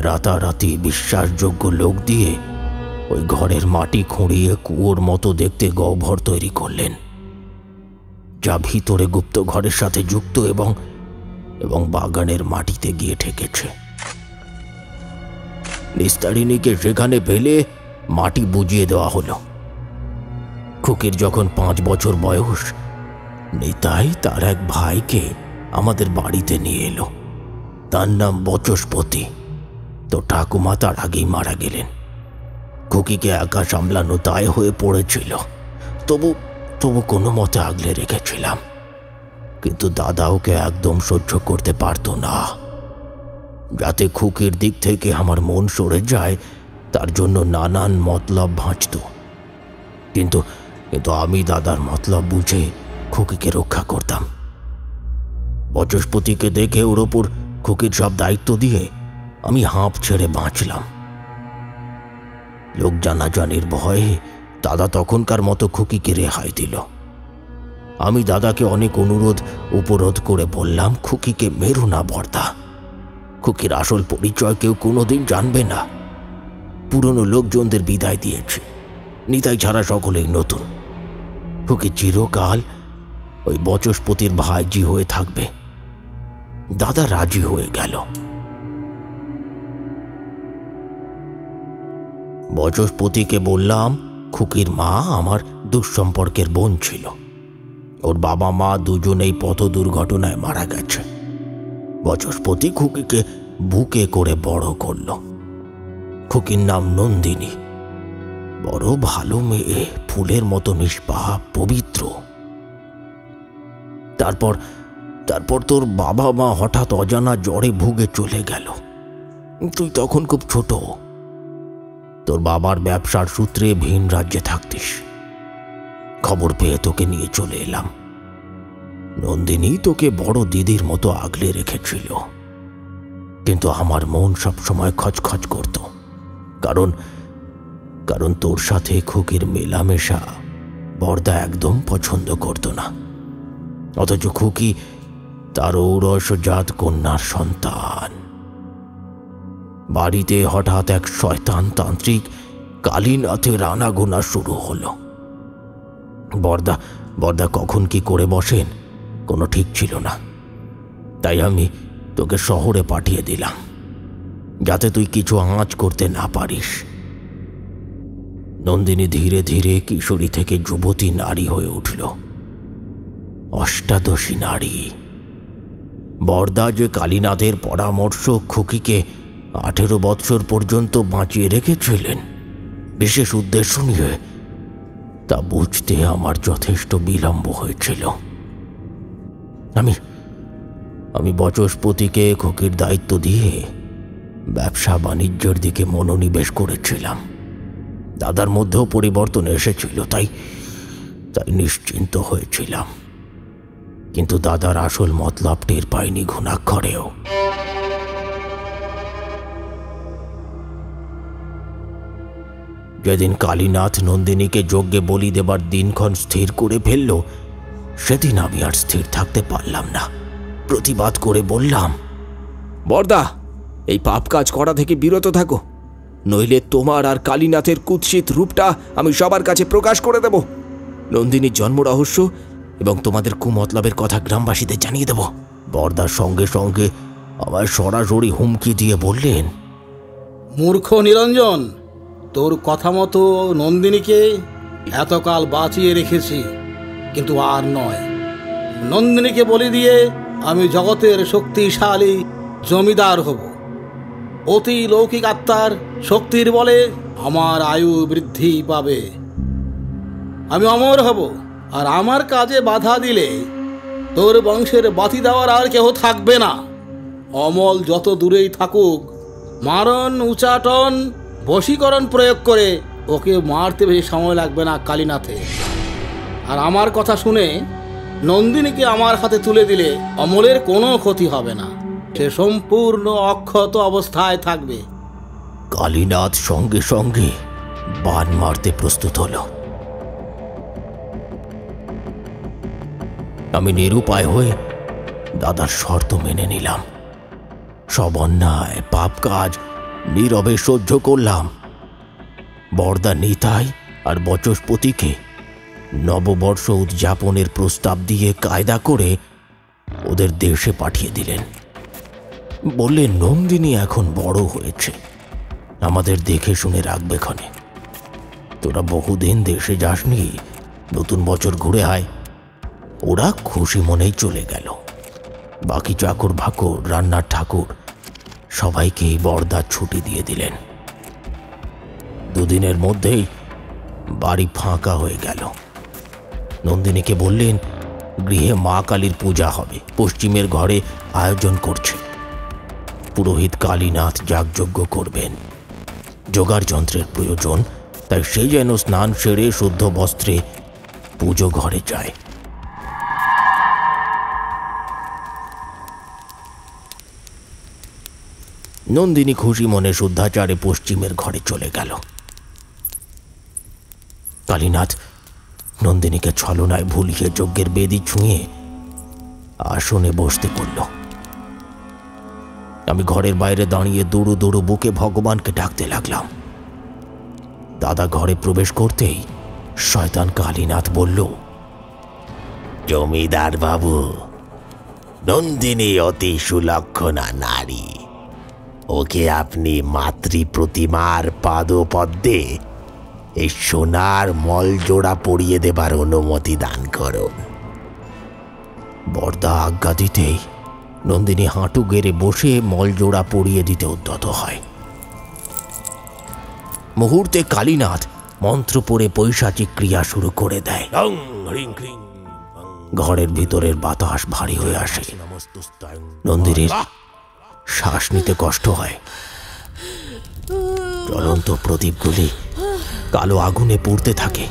রাতারাতি বিশ্বাসযোগ্য লোক দিয়ে ওই ঘরের মাটি খুঁড়িয়ে কুয়োর মতো দেখতে গহ্বর তৈরি করলেন, যা ভিতরে গুপ্ত ঘরের সাথে যুক্ত এবং বাগানের মাটিতে গিয়ে ঠেকেছে। নিস্তারিণীকে সেখানে ফেলে মাটি বুঝিয়ে দেওয়া হলো। খুকির যখন 5 বছর বয়স, নিতাই তার এক ভাইকে আমাদের বাড়িতে নিয়ে এলো। তার নাম বচস্পতি। তো ঠাকুমা তার আগেই মারা গেলেন। খুকিকে একা সামলানো দায় হয়ে পড়েছিল। তবু কোনো মতে আগলে রেখেছিলাম। কিন্তু দাদা ওকে একদম সহ্য করতে পারত না। যাতে খুকির দিক থেকে আমার মন সরে যায় তার জন্য নানান মতলব ভাঁজত। কিন্তু আমি দাদার মতলব বুঝে খুকিকে রক্ষা করতাম। বচস্পতিকে দেখে ওর ওপর খুকির সব দায়িত্ব দিয়ে আমি হাঁপ ছেড়ে বাঁচলাম। লোক জানাজানির ভয়ে দাদা তখনকার মতো খুকিকে রেহাই দিল। আমি দাদাকে অনেক অনুরোধ উপরোধ করে বললাম, খুকিকে মেরো না বরদা। খুকির আসল পরিচয় কেউ কোনোদিন জানবে না। পুরনো লোকজনদের বিদায় দিয়েছে, নিতাই ছাড়া সকলেই নতুন। খুকি চিরকাল ওই বচস্পতির ভাইজি হয়ে থাকবে। দাদা রাজি হয়ে গেল। বচস্পতিকে বললাম, খুকির মা আমার দুঃসম্পর্কের বোন ছিল। ওর বাবা মা দুজনেই পথ দুর্ঘটনায় মারা গেছে। বচস্পতি খুকিকে বুকে করে বড় করল। খুকির নাম নন্দিনী। বড় ভালো মেয়ে, ফুলের মতো নিষ্পাপ, পবিত্র। তারপর তোর বাবা মা হঠাৎ অজানা জ্বরে ভুগে চলে গেল। তুই তখন খুব ছোট, তোর বাবার ব্যবসার সূত্রে ভিন রাজ্যে থাকতিস। খবর পেয়ে তোকে নিয়ে চলে এলাম। নন্দিনী তোকে বড় দিদির মতো আগলে রেখেছিল, কিন্তু আমার মন সবসময় খচখচ করত, কারণ কারণ তোর সাথে খুকির মেলামেশা বরদা একদম পছন্দ করত না। অথচ খুকি তার ঔরসজাত কন্যার সন্তান। বাড়িতে হঠাৎ এক শয়তান তান্ত্রিক কালীনাথের আনাগোনা শুরু হলো। বরদা কখন কি করে বসেন কোনো ঠিক ছিল না। তাই আমি তোকে শহরে পাঠিয়ে দিলাম, যাতে তুই কিছু আঁচ করতে না পারিস। নন্দিনী ধীরে ধীরে কিশোরী থেকে যুবতী নারী হয়ে উঠল, অষ্টাদশী নারী। বরদা যে কালীনাথের পরামর্শ খুকিকে 18 বৎসর পর্যন্ত বাঁচিয়ে রেখেছিলেন বিশেষ উদ্দেশ্য নিয়ে, তা বুঝতে আমার যথেষ্ট বিলম্ব হয়েছিল। আমি বচস্পতিকে খুকির দায়িত্ব দিয়ে ব্যবসা বাণিজ্যের দিকে মনোনিবেশ করেছিলাম। দাদার মধ্যেও পরিবর্তন এসেছিল, তাই নিশ্চিন্ত হয়েছিলাম। কিন্তু দাদার আসল মতলব টের পাইনি ঘুণাক্ষরেও। যেদিন কালীনাথ নন্দিনীকে যজ্ঞে বলি দেবার দিনক্ষণ স্থির করে ফেলল, সেদিন আমি আর স্থির থাকতে পারলাম না। প্রতিবাদ করে বললাম, বরদা, এই পাপ কাজ করা থেকে বিরত থাকো, নইলে তোমার আর কালীনাথের কুৎসিত রূপটা আমি সবার কাছে প্রকাশ করে দেব। নন্দিনীর জন্ম রহস্য এবং তোমাদের কুমতলবের কথা গ্রামবাসীদের জানিয়ে দেব। বরদার সঙ্গে সঙ্গে আমায় সরাসরি হুমকি দিয়ে বললেন, মূর্খ নিরঞ্জন, তোর কথা মতো নন্দিনীকে এতকাল বাঁচিয়ে রেখেছি, কিন্তু আর নয়। নন্দিনীকে বলি দিয়ে আমি জগতের শক্তিশালী জমিদার হব। অতি লৌকিক আত্মার শক্তির বলে আমার আয়ু বৃদ্ধি পাবে, আমি অমর হব। আর আমার কাজে বাধা দিলে তোর বংশের বাতি দেওয়ার আর কেউ থাকবে না। অমল যত দূরেই থাকুক, মারণ, উচাটন, বশীকরণ প্রয়োগ করে ওকে মারতে বেশি সময় লাগবে না কালীনাথে। আর আমার কথা শুনে নন্দিনীকে আমার হাতে তুলে দিলে অমলের কোনো ক্ষতি হবে না, সে সম্পূর্ণ অক্ষত অবস্থায় থাকবে। কালীনাথ সঙ্গে সঙ্গে বান মারতে প্রস্তুত হল। আমি নিরুপায় হয়ে দাদার শর্ত মেনে নিলাম। সব অন্যায় পাপ কাজ নীরবে সহ্য করলাম। বরদা নিতাই আর বচস্পতিকে নববর্ষ উদযাপনের প্রস্তাব দিয়ে কায়দা করে ওদের দেশে পাঠিয়ে দিলেন। বললেন, নন্দিনী এখন বড় হয়েছে, আমাদের দেখে শুনে রাখবে ক্ষণে। তোরা বহুদিন দেশে যাসনি, নতুন বছর ঘুরে আয়। ওরা খুশি মনেই চলে গেল। বাকি চাকর বাকর, রান্নার ঠাকুর সবাইকে বরদা ছুটি দিয়ে দিলেন। দুদিনের মধ্যেই বাড়ি ফাঁকা হয়ে গেল। নন্দিনীকে বললেন, গৃহে মা কালীর পূজা হবে, পশ্চিমের ঘরে আয়োজন করছে। পুরোহিত কালীনাথ যাগযজ্ঞ করবেন। যোগাড় যন্ত্রের প্রয়োজন, তাই সে যেন স্নান সেরে শুদ্ধ বস্ত্রে পুজো ঘরে যায়। নন্দিনী খুশি মনে শুদ্ধাচারে পশ্চিমের ঘরে চলে গেল। কালীনাথ নন্দিনীকে ছলনায় ভুলিয়ে যজ্ঞের বেদি ছুঁয়ে আসনে বসতে পড়ল। আমি ঘরের বাইরে দাঁড়িয়ে দুরু দুরু বুকে ভগবানকে ডাকতে লাগলাম। দাদা ঘরে প্রবেশ করতেই শয়তান কালীনাথ বলল, জমিদার বাবু, নন্দিনী অতি সুলক্ষণা নারী। ওকে আপনি মাতৃ প্রতিমার পাদপদ্মে এই সোনার মলজোড়া পরিয়ে দেবার অনুমতি দান করুন। বরদা আজ্ঞা দিতেই নন্দিনী হাঁটু গেড়ে বসে মলজোড়া পরিয়ে দিতে উদ্যত হয়। মুহূর্তে কালীনাথ মন্ত্র পড়ে পৈশাচিক ক্রিয়া শুরু করে দেয়। ঘরের ভিতরের বাতাস ভারী হয়ে আসে। নন্দিনীর শ্বাস নিতে কষ্ট হয়। জ্বলন্ত প্রদীপগুলি কালো আগুনে পুড়তে থাকে।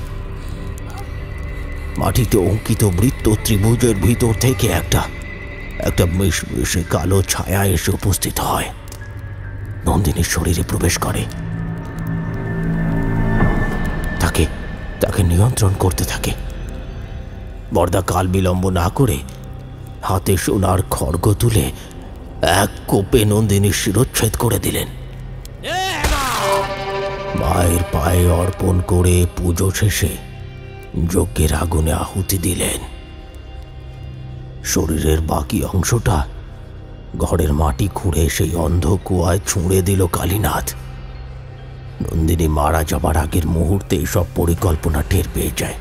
মাটিতে অঙ্কিত বৃত্ত ত্রিভুজের ভিতর থেকে একটা মিশমিশে কালো ছায়া এসে উপস্থিত হয়, নন্দিনীর শরীরে প্রবেশ করে, তাকে নিয়ন্ত্রণ করতে থাকে। বরদা কাল বিলম্ব না করে হাতে সোনার খড়গ তুলে এক কোপে নন্দিনীর শিরচ্ছেদ করে দিলেন। মায়ের পায়ে অর্পণ করে পুজো শেষে যজ্ঞের আগুনে আহুতি দিলেন। শরীরের বাকি অংশটা ঘরের মাটি খুঁড়ে সেই অন্ধ কুয়ায় ছুঁড়ে দিল কালীনাথ। নন্দিনী মারা যাবার আগের মুহূর্তে সব পরিকল্পনা টের পেয়ে যায়।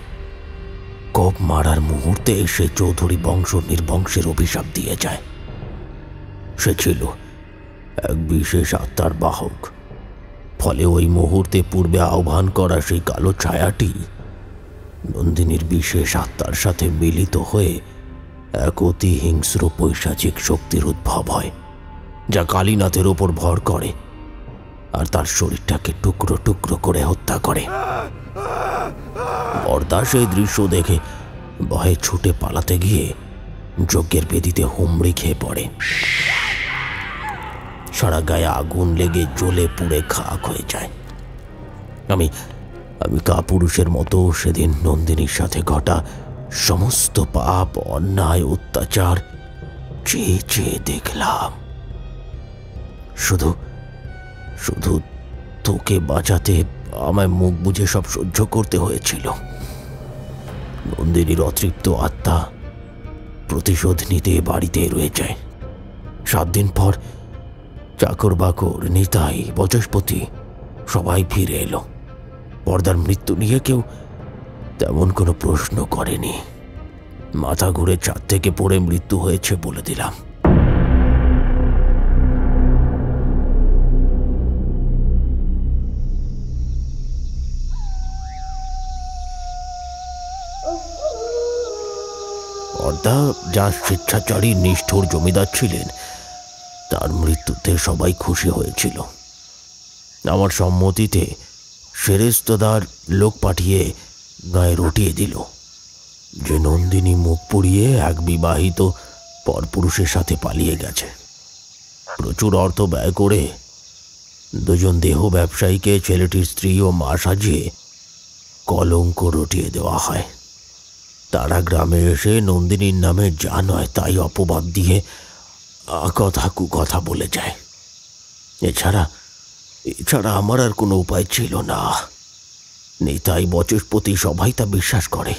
কোপ মারার মুহূর্তে সে চৌধুরী বংশ নির্বংশের অভিশাপ দিয়ে যায়। সে ছিল এক বিশেষ আত্মার বাহক, ফলে ওই মুহূর্তে পূর্বে আহ্বান করা সেই কালো ছায়াটি নন্দিনীর বিশেষ আত্মার সাথে মিলিত হয়ে এক অতি হিংস্র পৈশাচিক শক্তির উদ্ভব হয়, যা কালীনাথের ওপর ভর করে আর তার শরীরটাকে টুকরো টুকরো করে হত্যা করে। বরদা সেই দৃশ্য দেখে ভয়ে ছুটে পালাতে গিয়ে যজ্ঞের বেদিতে হুমড়ি খেয়ে পড়ে। সারা গায়ে আগুন লেগে জ্বলে পুড়ে খাক হয়ে যায়। আমি কাপুরুষের মতো সেদিন নন্দিনীর সাথে ঘটা সমস্ত পাপ, অন্যায়, অত্যাচার চেয়ে চেয়ে দেখলাম। শুধু তোকে বাঁচাতে আমায় মুখ বুজে সব সহ্য করতে হয়েছিল। নন্দিনীর অতৃপ্ত আত্মা প্রতিশোধ নিতে বাড়িতে রয়ে যায়। 7 দিন পর চাকর বাকর, নিতাই, বচস্পতি সবাই ফিরে এলো। বরদার মৃত্যু নিয়ে কেউ তেমন কোনো প্রশ্ন করেনি। মাথা ঘুরে ছাদ থেকে পড়ে মৃত্যু হয়েছে বলে দিলাম। বরদা যা স্বেচ্ছাচারী নিষ্ঠুর জমিদার ছিলেন, তার মৃত্যুতে সবাই খুশি হয়েছিল। আমার সম্মতিতে সেরেস্তদার লোক পাঠিয়ে গায়ে রটিয়ে দিল যে নন্দিনী মুখ পুড়িয়ে এক বিবাহিত পরপুরুষের সাথে পালিয়ে গেছে। প্রচুর অর্থ ব্যয় করে 2 জন দেহ ব্যবসায়ীকে ছেলেটির স্ত্রী ও মা সাজিয়ে কলঙ্ক রটিয়ে দেওয়া হয়। তারা গ্রামে এসে নন্দিনীর নামে যা নয় তাই অপবাদ দিয়ে কথা কুকথা বলে যায়। এছাড়া আমার আর কোনো উপায় ছিল না। নেতাই, বচস্পতি সবাই তা বিশ্বাস করে,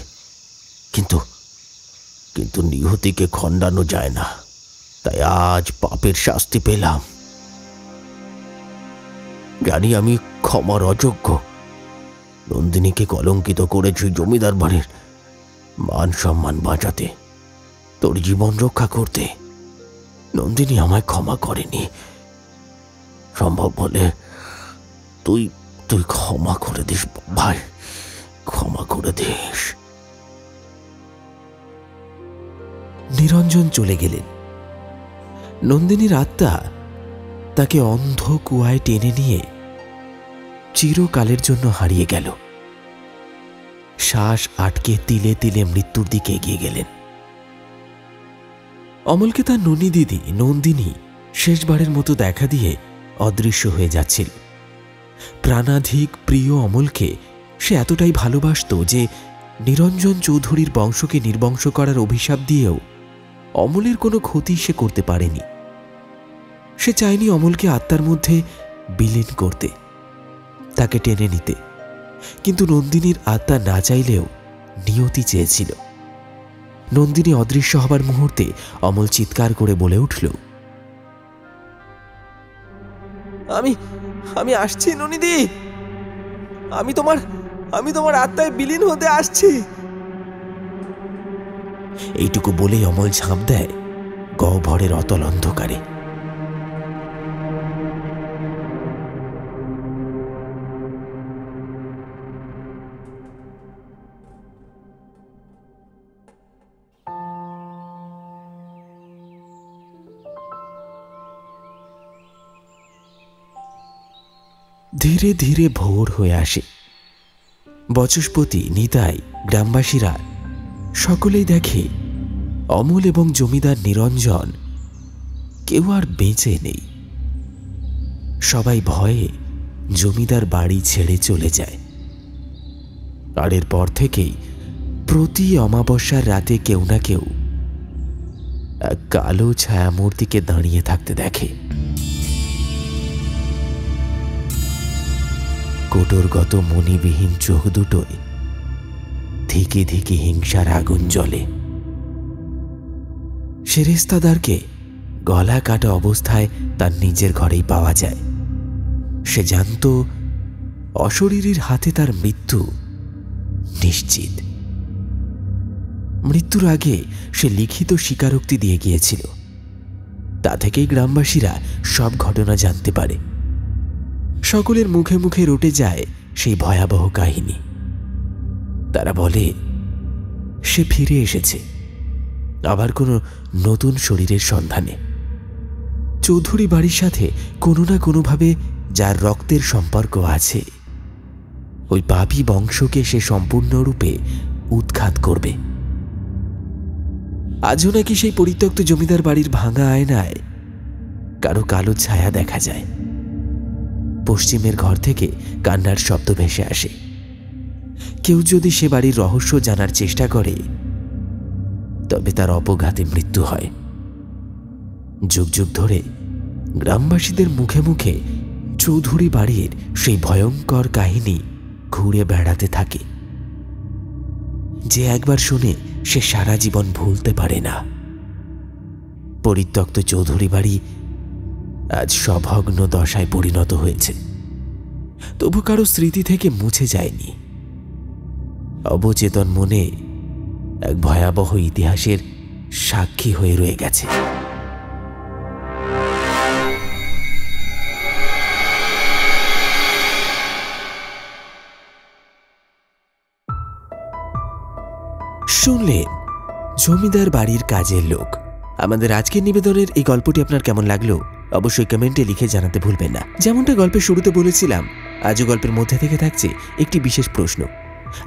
কিন্তু নিহতিকে খণ্ডানো যায় না। তাই আজ পাপের শাস্তি পেলাম। জানি আমি ক্ষমার অযোগ্য। নন্দিনীকে কলঙ্কিত করেছি জমিদার বাড়ির মান সম্মান বাঁচাতে, তোর জীবন রক্ষা করতে। নন্দিনী আমায় ক্ষমা করেনি। সম্ভব হলে তুই ক্ষমা করে দিস ভাই, ক্ষমা করে দিস। নিরঞ্জন চলে গেলেন। নন্দিনীর আত্মা তাকে অন্ধ কুয়ায় টেনে নিয়ে চিরকালের জন্য হারিয়ে গেল। শ্বাস আটকে তিলে তিলে মৃত্যুর দিকে এগিয়ে গেলেন। অমলকে তার ননী দিদি নন্দিনী শেষবারের মতো দেখা দিয়ে অদৃশ্য হয়ে যাচ্ছিল। প্রাণাধিক প্রিয় অমলকে সে এতটাই ভালোবাসত যে নিরঞ্জন চৌধুরীর বংশকে নির্বংশ করার অভিশাপ দিয়েও অমলের কোনো ক্ষতি সে করতে পারেনি। সে চায়নি অমলকে আত্মার মধ্যে বিলীন করতে, তাকে টেনে নিতে। কিন্তু নন্দিনীর আত্মা না চাইলেও নিয়তি চেয়েছিল। নন্দিনী অদৃশ্য হবার মুহূর্তে অমল চিৎকার করে বলে উঠল, আমি আসছি ননিদি, আমি তোমার আত্মায় বিলীন হতে আসছি। এইটুকু বলেই অমল ঝাঁপ দেয় গহ্বরের অতল অন্ধকারে। ধীরে ধীরে ভোর হয়ে আসে। বচস্পতি, নিতাই, গ্রামবাসীরা সকলেই দেখে অমল এবং জমিদার নিরঞ্জন কেউ আর বেঁচে নেই। সবাই ভয়ে জমিদার বাড়ি ছেড়ে চলে যায়। আর এরপর থেকেই প্রতি অমাবস্যার রাতে কেউ না কেউ এক কালো ছায়ামূর্তিকে দাঁড়িয়ে থাকতে দেখে। কোটরগত মনিবিহীন চোখ দুটোয় ধিকে ধিকে হিংসার আগুন জ্বলে। সেরেস্তাদারকে গলা কাটা অবস্থায় তার নিজের ঘরেই পাওয়া যায়। সে জানত অশরীরীর হাতে তার মৃত্যু নিশ্চিত। মৃত্যুর আগে সে লিখিত স্বীকারোক্তি দিয়ে গিয়েছিল। তা থেকেই গ্রামবাসীরা সব ঘটনা জানতে পারে। সকলের মুখে মুখে রটে যায় সেই ভয়াবহ কাহিনী। তারা বলে সে ফিরে এসেছে, আবার কোনো নতুন শরীরের সন্ধানে। চৌধুরী বাড়ির সাথে কোনো না কোনোভাবে যার রক্তের সম্পর্ক আছে, ওই পাপী বংশকে সে সম্পূর্ণরূপে উৎখাত করবে। আজও নাকি সেই পরিত্যক্ত জমিদার বাড়ির ভাঙা আয়নায় কারো কালো ছায়া দেখা যায়। পশ্চিমের ঘর থেকে কান্নার শব্দ ভেসে আসে। কেউ যদি সে বাড়ির রহস্য জানার চেষ্টা করে তবে তার অপঘাতে মৃত্যু হয়। যুগ যুগ ধরে গ্রামবাসীদের মুখে মুখে চৌধুরী বাড়ির সেই ভয়ঙ্কর কাহিনী ঘুরে বেড়াতে থাকে, যে একবার শুনে সে সারা জীবন ভুলতে পারে না। পরিত্যক্ত চৌধুরী বাড়ি আজ সভগ্ন দশায় পরিণত হয়েছে, তবু কারো স্মৃতি থেকে মুছে যায়নি। অবচেতন মনে এক ভয়াবহ ইতিহাসের সাক্ষী হয়ে রয়ে গেছে। শুনলেন জমিদার বাড়ির কাজের লোক। আমাদের আজকের নিবেদনের এই গল্পটি আপনার কেমন লাগলো অবশ্যই কমেন্টে লিখে জানাতে ভুলবেন না। যেমনটা গল্পের শুরুতে বলেছিলাম, আজও গল্পের মধ্যে থেকে থাকছে একটি বিশেষ প্রশ্ন।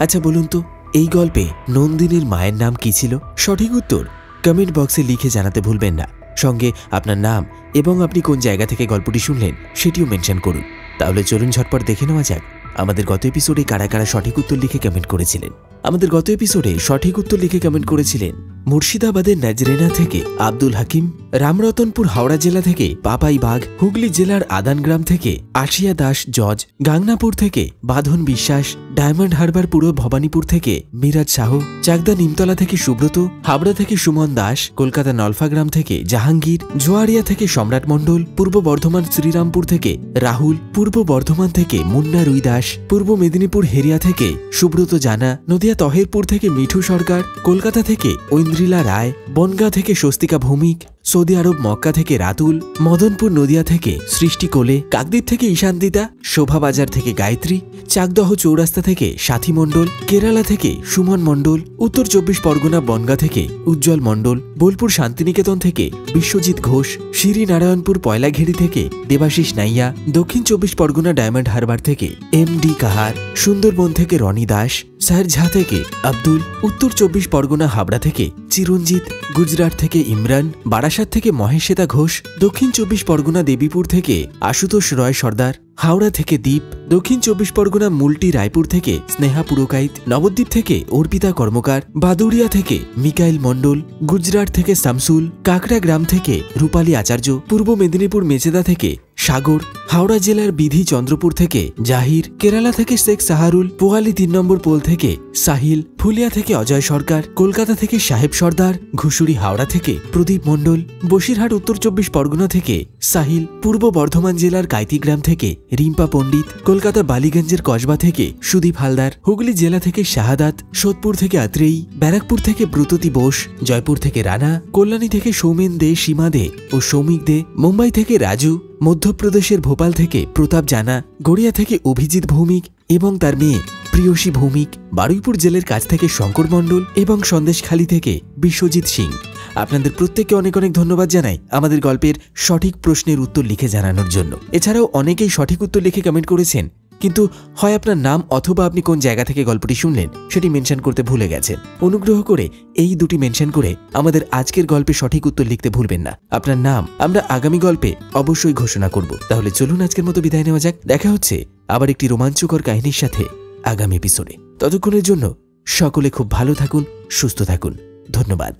আচ্ছা বলুন তো, এই গল্পে নন্দিনীর মায়ের নাম কি ছিল? সঠিক উত্তর কমেন্ট বক্সে লিখে জানাতে ভুলবেন না। সঙ্গে আপনার নাম এবং আপনি কোন জায়গা থেকে গল্পটি শুনলেন সেটিও মেনশন করুন। তাহলে চলুন ঝটপট দেখে নেওয়া যাক আমাদের গত এপিসোডে কারা কারা সঠিক উত্তর লিখে কমেন্ট করেছিলেন। আমাদের গত এপিসোডে সঠিক উত্তর লিখে কমেন্ট করেছিলেন মুর্শিদাবাদের নাজরেনা থেকে আব্দুল হাকিম, রামরতনপুর হাওড়া জেলা থেকে পাপাই বাঘ, হুগলি জেলার আদানগ্রাম থেকে আশিয়া দাস জজ, গাংনাপুর থেকে বাঁধন বিশ্বাস, ডায়মন্ড হারবার পুরো ভবানীপুর থেকে মিরাজ শাহ, চাকদা নিমতলা থেকে সুব্রত, হাবড়া থেকে সুমন দাস, কলকাতা নলফাগ্রাম থেকে জাহাঙ্গীর, জোয়ারিয়া থেকে সম্রাট মণ্ডল, পূর্ব বর্ধমান শ্রীরামপুর থেকে রাহুল, পূর্ব বর্ধমান থেকে মুন্না রুই দাস, পূর্ব মেদিনীপুর হেরিয়া থেকে সুব্রত জানা, নদিয়া তহেরপুর থেকে মিঠু সরকার, কলকাতা থেকে ঐন্দ্রিলা রায়, বনগাঁ থেকে স্বস্তিকা ভৌমিক, সৌদি আরব মক্কা থেকে রাতুল, মদনপুর নদিয়া থেকে সৃষ্টি কোলে, কাকদ্বীপ থেকে ঈশান্দিতা, শোভাবাজার থেকে গায়ত্রী, চাকদহ চৌরাস্তা থেকে সাথী মণ্ডল, কেরালা থেকে সুমন মণ্ডল, উত্তর 24 পরগনা বনগাঁ থেকে উজ্জ্বল মণ্ডল, বোলপুর শান্তিনিকেতন থেকে বিশ্বজিৎ ঘোষ, শ্রীনারায়ণপুর পয়লাঘেড়ি থেকে দেবাশিস নাইয়া, দক্ষিণ 24 পরগনা ডায়মন্ড হারবার থেকে MD কাহার, সুন্দরবন থেকে রনি দাস, সাহেরঝা থেকে আব্দুল, উত্তর 24 পরগনা হাবড়া থেকে চিরঞ্জিত, গুজরাট থেকে ইমরান, বারাসাত থেকে মহেশেতা ঘোষ, দক্ষিণ 24 পরগনা দেবীপুর থেকে আশুতোষ রয় সর্দার, হাওড়া থেকে দ্বীপ, দক্ষিণ 24 পরগনা মুলটি রায়পুর থেকে স্নেহা পুরকাইত, নবদ্বীপ থেকে অর্পিতা কর্মকার, বাদুড়িয়া থেকে মিকাইল মণ্ডল, গুজরাট থেকে শামসুল, কাকড়া গ্রাম থেকে রূপালী আচার্য, পূর্ব মেদিনীপুর মেচেদা থেকে সাগর, হাওড়া জেলার বিধি চন্দ্রপুর থেকে জাহির, কেরালা থেকে শেখ সাহারুল, পোয়ালি 3 নম্বর পোল থেকে সাহিল, ফুলিয়া থেকে অজয় সরকার, কলকাতা থেকে সাহেব সর্দার, ঘুষুরি হাওড়া থেকে প্রদীপ মণ্ডল, বসিরহাট উত্তর 24 পরগনা থেকে সাহিল, পূর্ব বর্ধমান জেলার কাইতিগ্রাম থেকে রিম্পা পণ্ডিত, কলকাতা বালিগঞ্জের কসবা থেকে সুদীপ হালদার, হুগলি জেলা থেকে শাহাদাত, সোদপুর থেকে আত্রেয়ী, ব্যারাকপুর থেকে ব্রততী বোস, জয়পুর থেকে রানা, কল্যাণী থেকে সৌমেন দে, সীমা দে ও সৌমিক দে, মুম্বাই থেকে রাজু, মধ্যপ্রদেশের ভোপাল থেকে প্রতাপ জানা, গড়িয়া থেকে অভিজিৎ ভৌমিক এবং তার মেয়ে প্রিয়সী ভৌমিক, বারুইপুর জেলের কাছ থেকে শঙ্কর মণ্ডল এবং সন্দেশখালী থেকে বিশ্বজিৎ সিং। আপনাদের প্রত্যেককে অনেক অনেক ধন্যবাদ জানাই আমাদের গল্পের সঠিক প্রশ্নের উত্তর লিখে জানানোর জন্য। এছাড়াও অনেকেই সঠিক উত্তর লিখে কমেন্ট করেছেন, কিন্তু হয় আপনার নাম অথবা আপনি কোন জায়গা থেকে গল্পটি শুনলেন সেটি মেনশন করতে ভুলে গেছেন। অনুগ্রহ করে এই দুটি মেনশন করে আমাদের আজকের গল্পে সঠিক উত্তর লিখতে ভুলবেন না। আপনার নাম আমরা আগামী গল্পে অবশ্যই ঘোষণা করব। তাহলে চলুন আজকের মতো বিদায় নেওয়া যাক। দেখা হচ্ছে আবার একটি রোমাঞ্চকর কাহিনীর সাথে আগামী এপিসোডে। ততক্ষণের জন্য সকলে খুব ভালো থাকুন, সুস্থ থাকুন। ধন্যবাদ।